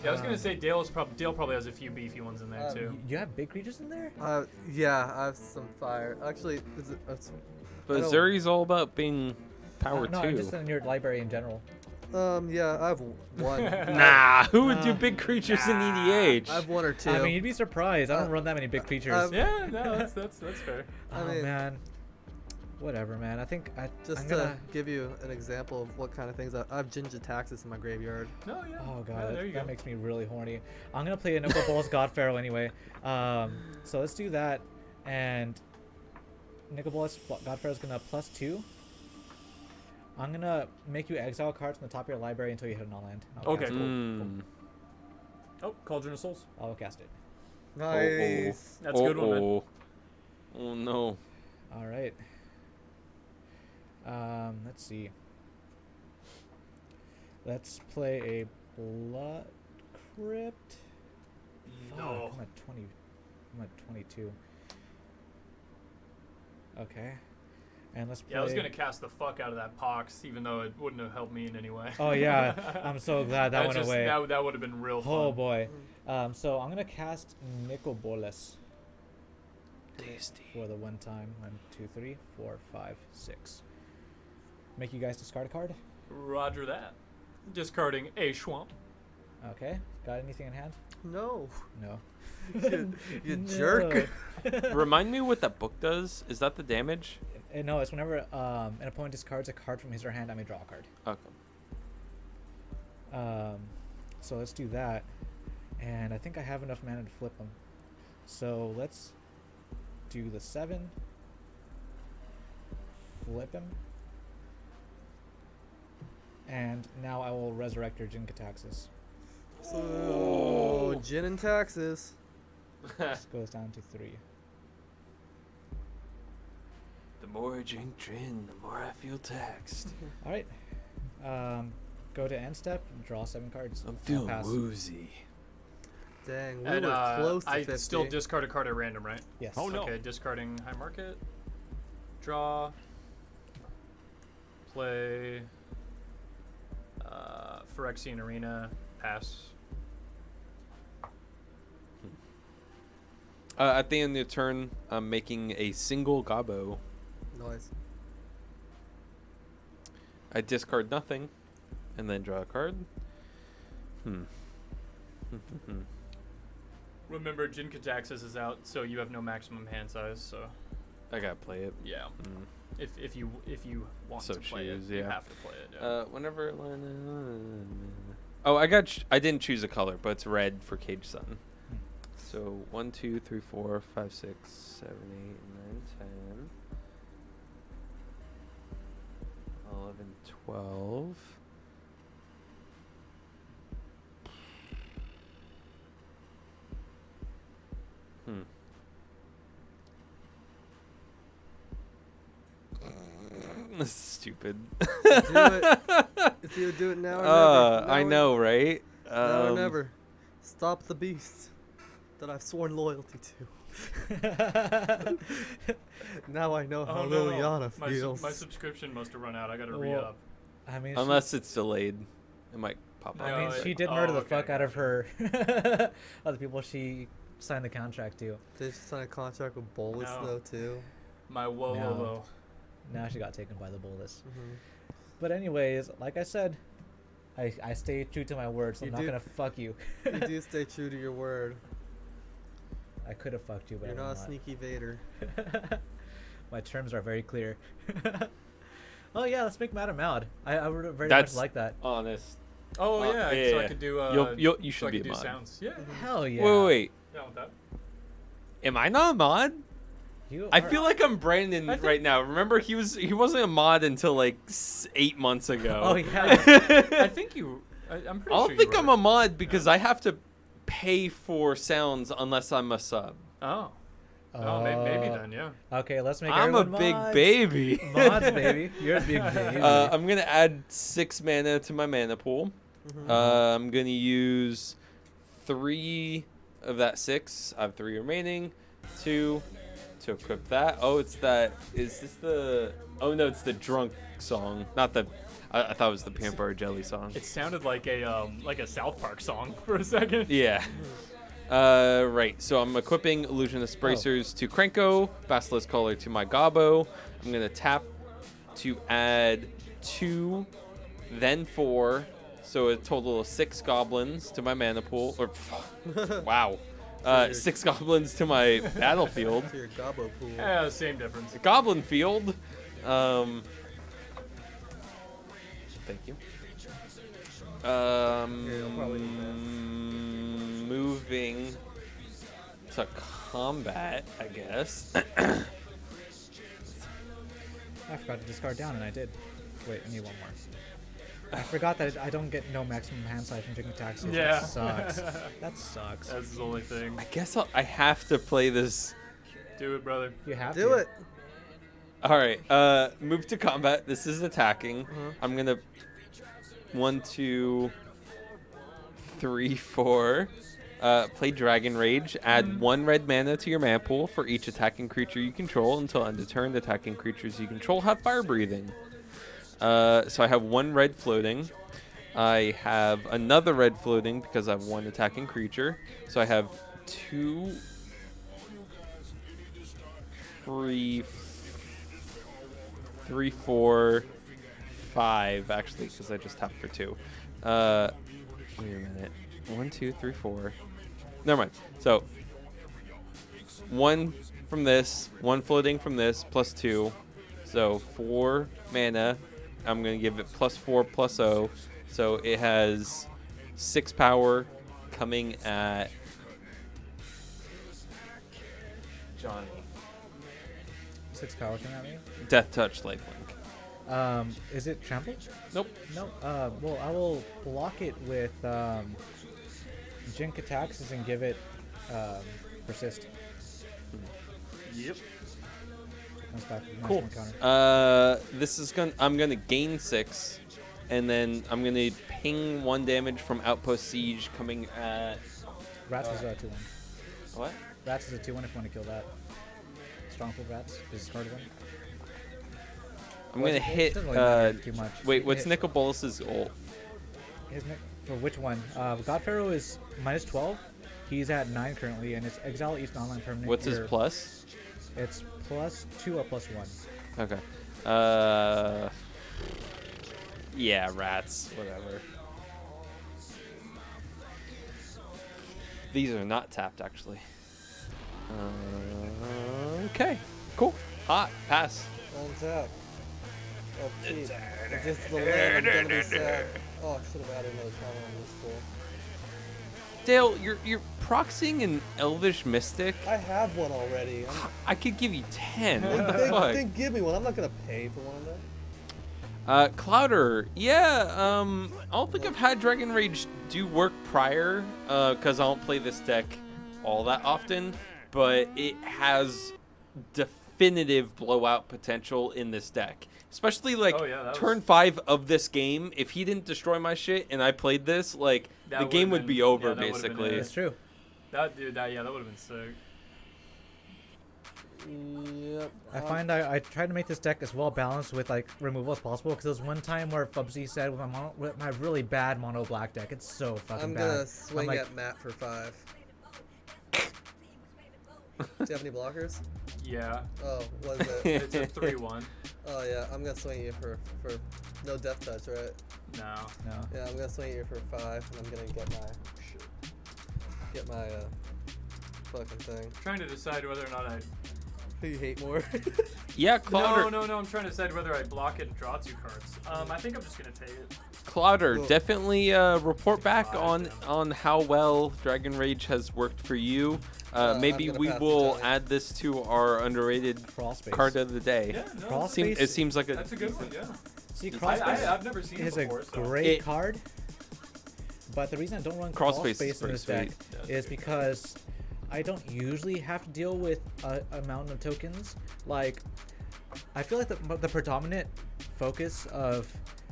Yeah, I was gonna say Dale probably has a few beefy ones in there too. You have big creatures in there? Yeah, I have some fire. Actually, is it? But I don't- Azuri's all about being power no, too. I'm just in your library in general. Yeah, I have one. Nah, who would do big creatures in EDH? I have one or two. I mean, you'd be surprised. I don't run that many big creatures. Yeah, no, that's fair. Oh, I mean- man. Whatever, man. I think I'm Just gonna... to give you an example of what kind of things I have Ginger Taxis in my graveyard. No, yeah. Oh Yeah, god, there you that go. makes me really horny. I'm gonna play a Nicol Bolas God Pharaoh anyway. So let's do that, and Nicol Bolas God Pharaoh's gonna +2. I'm gonna make you exile cards from the top of your library until you hit a non-land. I'll Okay, cast it. cool. Oh, Cauldron of Souls. I'll cast it. Nice. That's a good one, man. Oh no. All right. Let's see. Let's play a Blood Crypt. No. Fuck, I'm at 20. I'm at 22. Okay. And let's play. Yeah, I was gonna cast the fuck out of that Pox, even though it wouldn't have helped me in any way. Oh yeah, I'm so glad that went away. That would have been real fun. Oh boy. So I'm gonna cast Nicol Bolas Tasty. for the one time. 1, 2, 3, 4, 5, 6. Make you guys discard a card. Roger that. Discarding a Schwamp. Okay. Got anything in hand? No. No. You jerk. Remind me what that book does. Is that the damage? No, it's whenever an opponent discards a card from his or her hand, I may draw a card. Okay. So let's do that. And I think I have enough mana to flip them. So let's do the 7. Flip him. And now I will resurrect your Jin Kataxis. So, Gin and Taxes. This goes down to 3. The more I drink gin, the more I feel taxed. All right. Go to end step. Draw 7 cards. I'm I'll feeling pass. woozy. Dang, we And were close to I 50. still discard a card at random, right? Yes. Oh, no. Okay, discarding High Market. Draw. Play. Phyrexian Arena. Pass. At the end of the turn, I'm making a single Gobbo. Nice. I discard nothing, and then draw a card. Remember, Jin Kataxis is out, so you have no maximum hand size. So I gotta play it. yeah, Mm. if you want So to play choose, it, you yeah. have to play it. Yeah. Whenever. Oh, I got. I didn't choose a color, but it's red for Cage Sun. So 1, 2, 3, 4, 5, 6, 7, 8, 9, 10, 11, 12. This is stupid. Do it. It's either do it now or never. I know, right? Now or never. Stop the beast that I've sworn loyalty to. Now I know how Liliana feels. My subscription must have run out. I gotta Well, re-up. I mean, Unless it's delayed, it might pop up. I mean, No, she it- did murder oh, the okay, fuck out of gotcha. her other people she signed the contract to. Did she sign a contract with Bolas No. though too? My whoa No. whoa. Now she got taken by the Bolas. Mm-hmm. But anyways, like I said, I stay true to my word, so You I'm not do- gonna fuck you. You do stay true to your word. I could have fucked you, but You're I'm not a sneaky Vader. My terms are very clear. Oh yeah, let's make Madam Mad. I would very That's much like that. honest. Oh yeah, yeah, so I yeah. could do. You so I should be could a do mod. sounds. Yeah. Hell yeah. Wait. Down with that. Am I not a mod? You I are- feel like I'm Brandon I think- right now. Remember, he wasn't a mod until like 8 months ago. Oh yeah. I think you. I'm pretty I sure don't think you I'm were. a mod because I have to pay for sounds unless I'm a sub. Oh. Oh, maybe then, yeah. Okay, let's make. I'm a everyone big mods. baby. Mods, baby. You're a big baby. I'm gonna add 6 mana to my mana pool. Mm-hmm. I'm gonna use 3 of that 6. I have 3 remaining. 2 to equip that. Oh, it's that. Is this the? Oh no, it's the drunk song, not the. I thought it was the peanut butter jelly song. It sounded like a South Park song for a second. Yeah. Right. So I'm equipping Illusionist Bracers to Krenko, Basilisk Collar to my Gobbo. I'm gonna tap to add 2 then 4, so a total of 6 goblins to my mana pool. Or wow, 6 goblins to my battlefield. To your gobbo pool. Yeah, same difference. Goblin field. Thank you. Moving to combat, I guess. I forgot to discard down, and I did. Wait, I need one more. I forgot that I don't get no maximum hand size from drinking taxis. Yeah. That sucks. That sucks. That's the only thing. I guess I have to play this. Do it, brother. You have Do to. it. All right. Move to combat. This is attacking. I'm gonna 1, 2, 3, 4. Play Dragon Rage. Add 1 red mana to your mana pool for each attacking creature you control until end of turn. Attacking creatures you control have fire breathing. So I have 1 red floating. I have another red floating because I have 1 attacking creature. So I have 2, 3, 4, 5 actually because I just tapped for 2. Wait a minute. 1, 2, 3, 4. Never mind. So 1 from this, 1 floating from this, plus 2. So 4 mana. I'm gonna give it +4 +0. So it has 6 power coming at Johnny. 6 power coming at me. Death Touch Lifelink. Is it trample? Nope. No. Well, I will block it with Jink attacks and give it persist. Yep. Comes back with a Cool. nice counter. This is I'm gonna gain 6, and then I'm gonna ping 1 damage from Outpost Siege coming at. Rats is a 2-1. What? Rats is a 2-1 if you want to kill that. Stronghold Rats is card 1. I'm gonna hit. Doesn't really matter too much. Wait, what's Hit- Nicol Bolas's ult? For which one? God Pharaoh is -12. He's at 9 currently, and it's exile each online permanent. What's his plus? It's +2 or +1. Okay. Yeah, rats. Whatever. These are not tapped, actually. Okay. Cool. Hot. Pass. Untap. Oh, cheap. If this is the land, I'm gonna be sad. Oh, I should have added another counter on this pool. Dale, you're proxying an Elvish Mystic. I have one already. I could give you 10. What the Then fuck? give me one. I'm not gonna pay for one of them. Clouder, yeah, I don't think I've had Dragon Rage do work prior, because I don't play this deck all that often, but it has definitive blowout potential in this deck. Especially, like, turn 5 of this game, if he didn't destroy my shit and I played this, like, the game would be over, basically. That's true. That would have been sick. Yep. I find I try to make this deck as well balanced with like removal as possible because there was one time where Fubsy said with my really bad mono black deck, it's so fucking bad. I'm gonna swing at Matt for 5. Do you have any blockers? Yeah. Oh, what is it? It's a 3-1. Oh yeah, I'm gonna swing you for no death touch, right? No. Yeah, I'm gonna swing you for 5, and I'm gonna get my fucking thing. Trying to decide whether or not I. Who you hate more? Yeah, Clouder. No. I'm trying to decide whether I block it and draw 2 cards. I think I'm just gonna take it. Clouder, Cool. Definitely report back on how well Dragon Rage has worked for you. Maybe I'm gonna we pass to will Johnny. add this to our underrated Cross space. card of the day. Yeah, no. Cross It space seems like That's a good one. Yeah. See, cross space I've never seen it is before. a So. great card. But the reason I don't run cross Crossface is space in pretty this deck sweet. is because I don't usually have to deal with a amount of tokens. Like, I feel like the predominant focus of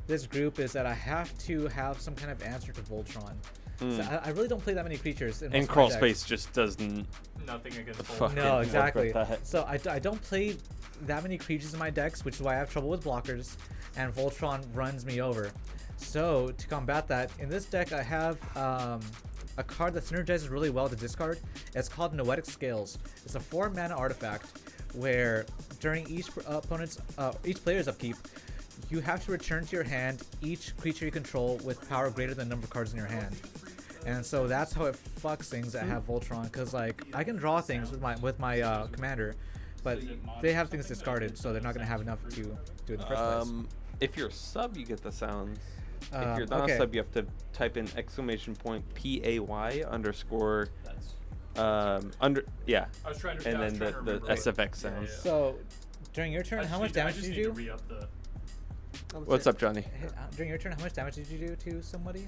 this group is that I have to have some kind of answer to Voltron. So I really don't play that many creatures. In most And of my crawl decks. space just doesn't. Nothing against Fuck. Bolas. No, Work exactly. with that. So I don't play that many creatures in my decks, which is why I have trouble with blockers, and Voltron runs me over. So to combat that, in this deck I have a card that synergizes really well to discard. It's called Noetic Scales. It's a 4-mana artifact where during each player's upkeep, you have to return to your hand each creature you control with power greater than the number of cards in your hand. And so that's how it fucks things that have Voltron, because like I can draw things with my commander, but they have things discarded, so they're not gonna have enough to do it in the first place. If you're a sub, you get the sounds. If you're not a sub, you have to type in !PAY underscore yeah. I was trying to. And then the SFX sounds. Yeah. So during your turn, how much damage did you do? What's up, Johnny? During your turn, how much damage did you do to somebody?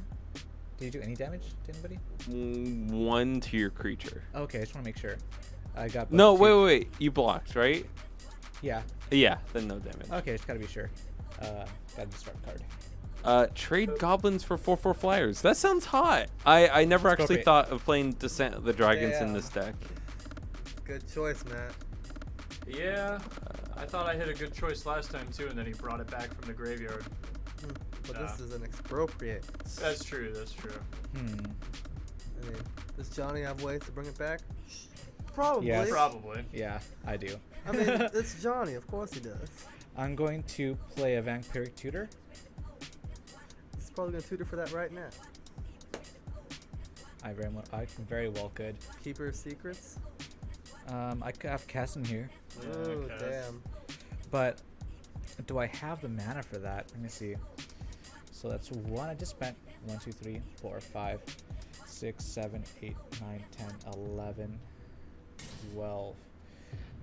Did you do any damage to anybody? 1 to your creature. Okay, I just want to make sure. I got. No, wait. You blocked, right? Yeah. Yeah, then no damage. Okay, just gotta be sure. Gotta discard card. Trade goblins for 4/4 flyers. That sounds hot. I never actually thought of playing Descent of the Dragons in this deck. Good choice, Matt. Yeah, I thought I hit a good choice last time too, and then he brought it back from the graveyard. But this is an expropriate. That's true. I mean, does Johnny have ways to bring it back? Probably. Yes. Probably. Yeah, I do. I mean, it's Johnny. Of course he does. I'm going to play a Vampiric Tutor. He's probably gonna tutor for that right now. I very well could. Keeper of Secrets. I could have Cass in here. Oh damn. But do I have the mana for that? Let me see. So that's 1. I just spent 1, 2, 3, 4, 5, 6, 7, 8, 9, 10, 11, 12.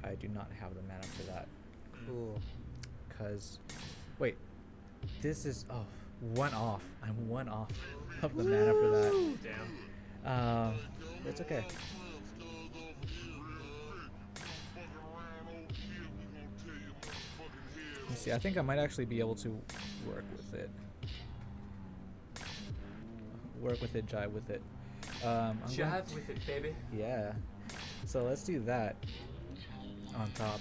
I do not have the mana for that. Cool. Cause, wait, this is 1 off. I'm 1 off of the mana for that. Damn. It's okay. Let's see. I think I might actually be able to work with it. Jive with it. Jive with it, baby. Yeah. So let's do that on top.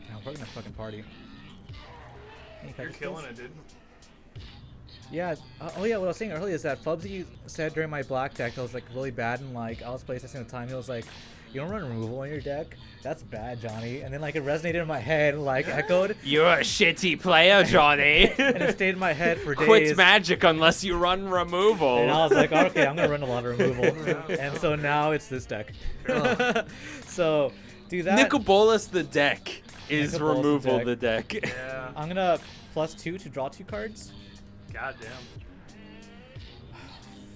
Now we're gonna fucking party. You're killing it, dude. Yeah. Oh yeah. What I was saying earlier is that Fubsy said during my black deck that was like really bad, and like I was playtesting at the time. He was like, "You don't run removal on your deck? That's bad, Johnny." And then like it resonated in my head, and, like echoed. You're a shitty player, Johnny. And it stayed in my head for days. Quit Magic unless you run removal. And I was like, okay, I'm gonna run a lot of removal. And so now it's this deck. So do that. Nicol Bolas the deck is Nicol Bolas removal the deck. Yeah. I'm gonna +2 to draw 2 cards. Goddamn.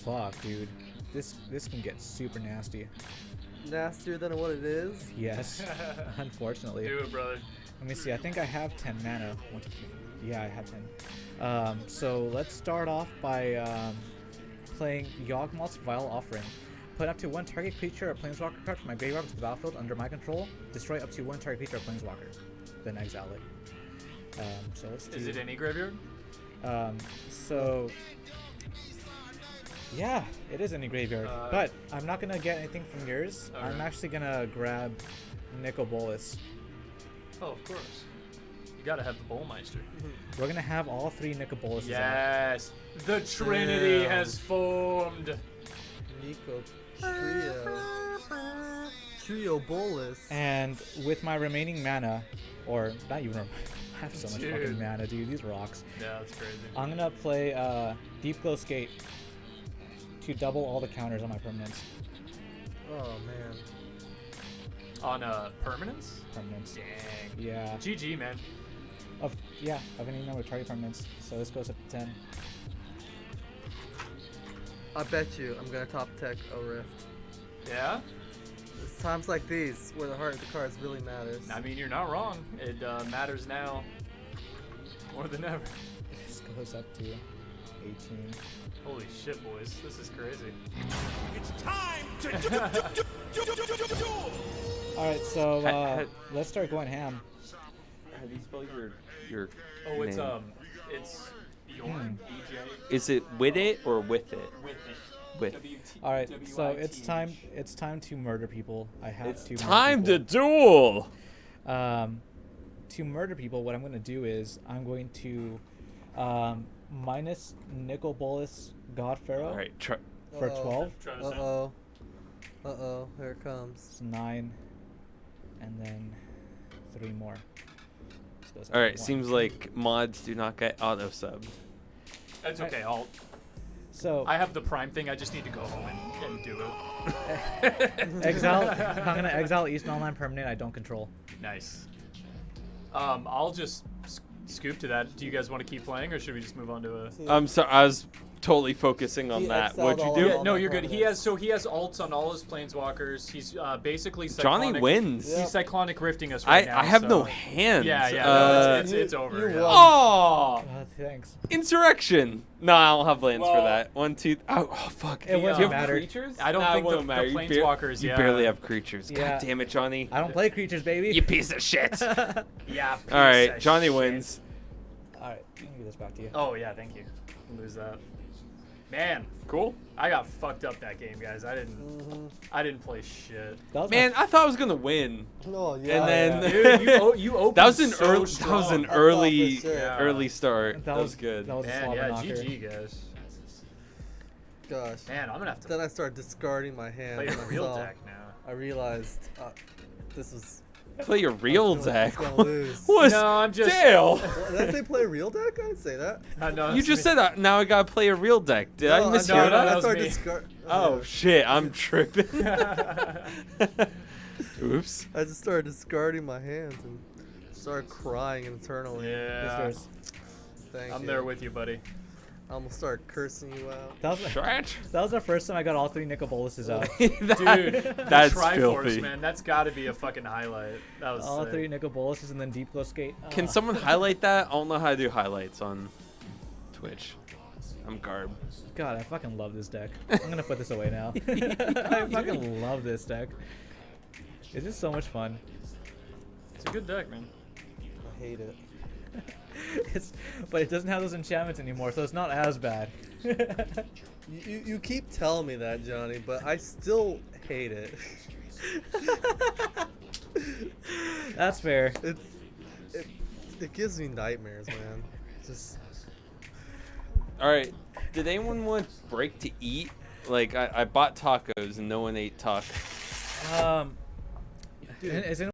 Fuck, dude. This can get super nasty. Nastier than what it is. Yes. Unfortunately. Do it, brother. Let me see. I think I have 10 mana. 1, 2, 3. Yeah, I have 10. So let's start off by playing Yawgmoth's Vile Offering. Put up to 1 target creature or planeswalker card from my graveyard to the battlefield under my control. Destroy up to 1 target creature or planeswalker. Then exile it. So let's do. Is it any graveyard? So yeah, it is any graveyard. But I'm not gonna get anything from yours. Okay. I'm actually gonna grab Nicol Bolas. Oh, of course. You gotta have the Bullmeister. We're gonna have all 3 Nicol Bolases out. Yes. The Trinity has formed. Nico Trio Bolas. And with my remaining mana, or not even, I have so much fucking mana, dude. These rocks. Yeah, that's crazy. I'm gonna play Deep Glow Skate to double all the counters on my permanents. Oh man. On permanence? Permanents. Dang. Yeah. GG, man. Of any number of target permanents. So this goes up to 10. I bet you I'm gonna top tech a Rift. Yeah? It's times like these where the heart of the cards really matters. I mean, you're not wrong. It matters now more than ever. This goes up to 18. Holy shit, boys. This is crazy. It's time to Alright, so let's start going ham. How do you spell your Oh, it's name? it's Bjorn, BJ. Is it with it or with it? With it. With. Alright, so it's time to murder people. I have It's to time murder to duel. To murder people, what I'm going to do is I'm going to minus Nicol Bolas God Pharaoh All right, for 12. Try to sound. Uh-oh, here it comes. It's 9, and then 3 more. So those are All right, 1. seems like mods do not get auto subbed. That's okay. So I have the Prime thing. I just need to go home and do it. exile. I'm gonna exile Eastern Online permanent. I don't control. Nice. I'll just scoop to that. Do you guys want to keep playing, or should we just move on to a? I'm sorry, I was totally focusing on He that. exiled What'd you all do? of Yeah, them. no, you're good. He has alts on all his planeswalkers. He's basically Johnny cyclonic, wins. Yeah. He's cyclonic rifting us right now. I have so. no hands. Yeah, yeah. Uh, It's over. you yeah. won. Oh, Thanks. insurrection. No, I don't have lands for Well- that. 1, 2. Oh, fuck. It Do wouldn't you have matter. creatures? I don't Nah, it think wouldn't the matter. You planeswalkers. You Yeah. barely have creatures. Yeah. God damn it, Johnny. I don't play creatures, baby. You piece of shit. All Yeah. right, Johnny wins. All right, I can give this back to you. Oh yeah, thank you. Lose that. Man, Cool. I got fucked up that game, guys. I didn't play shit. That was Man, I thought I was gonna win. Oh, yeah. And then Dude, you opened that was an so early. strong. That was an I thought early, for sure. Yeah. early start. That was good. That was a Man, slobber yeah, knocker. GG guys. Gosh. Man, I'm gonna have to Then I started discarding my hand. play and a I real saw- deck now. I realized this was. Play your real I was deck. gonna lose. What? No, I'm just. Dale. What, did I say play a real deck? I didn't say that. No, You just said that. Now I gotta play a real deck. Did No, I miss no, you? no, that I was started me. discard. Oh shit! I'm tripping. Oops. I just started discarding my hands and started crying internally. Yeah. This Thank I'm you. there with you, buddy. I'm gonna start cursing you out. That was, Stretch. that was the first time I got all 3 Nicol Boluses out. Dude, That's Triforce, filthy. man. That's got to be a fucking highlight. That was All sick. 3 Nicol Boluses and then Deep Glow Skate. Can Ah. someone highlight that? I don't know how to do highlights on Twitch. I'm garb. God, I fucking love this deck. I'm gonna put this away now. I fucking love this deck. It's just so much fun. It's a good deck, man. I hate it. But it doesn't have those enchantments anymore, so it's not as bad. You keep telling me that, Johnny, but I still hate it. That's fair. It gives me nightmares, man. Just All right. Did anyone want break to eat? Like I bought tacos and no one ate tacos. Is anyone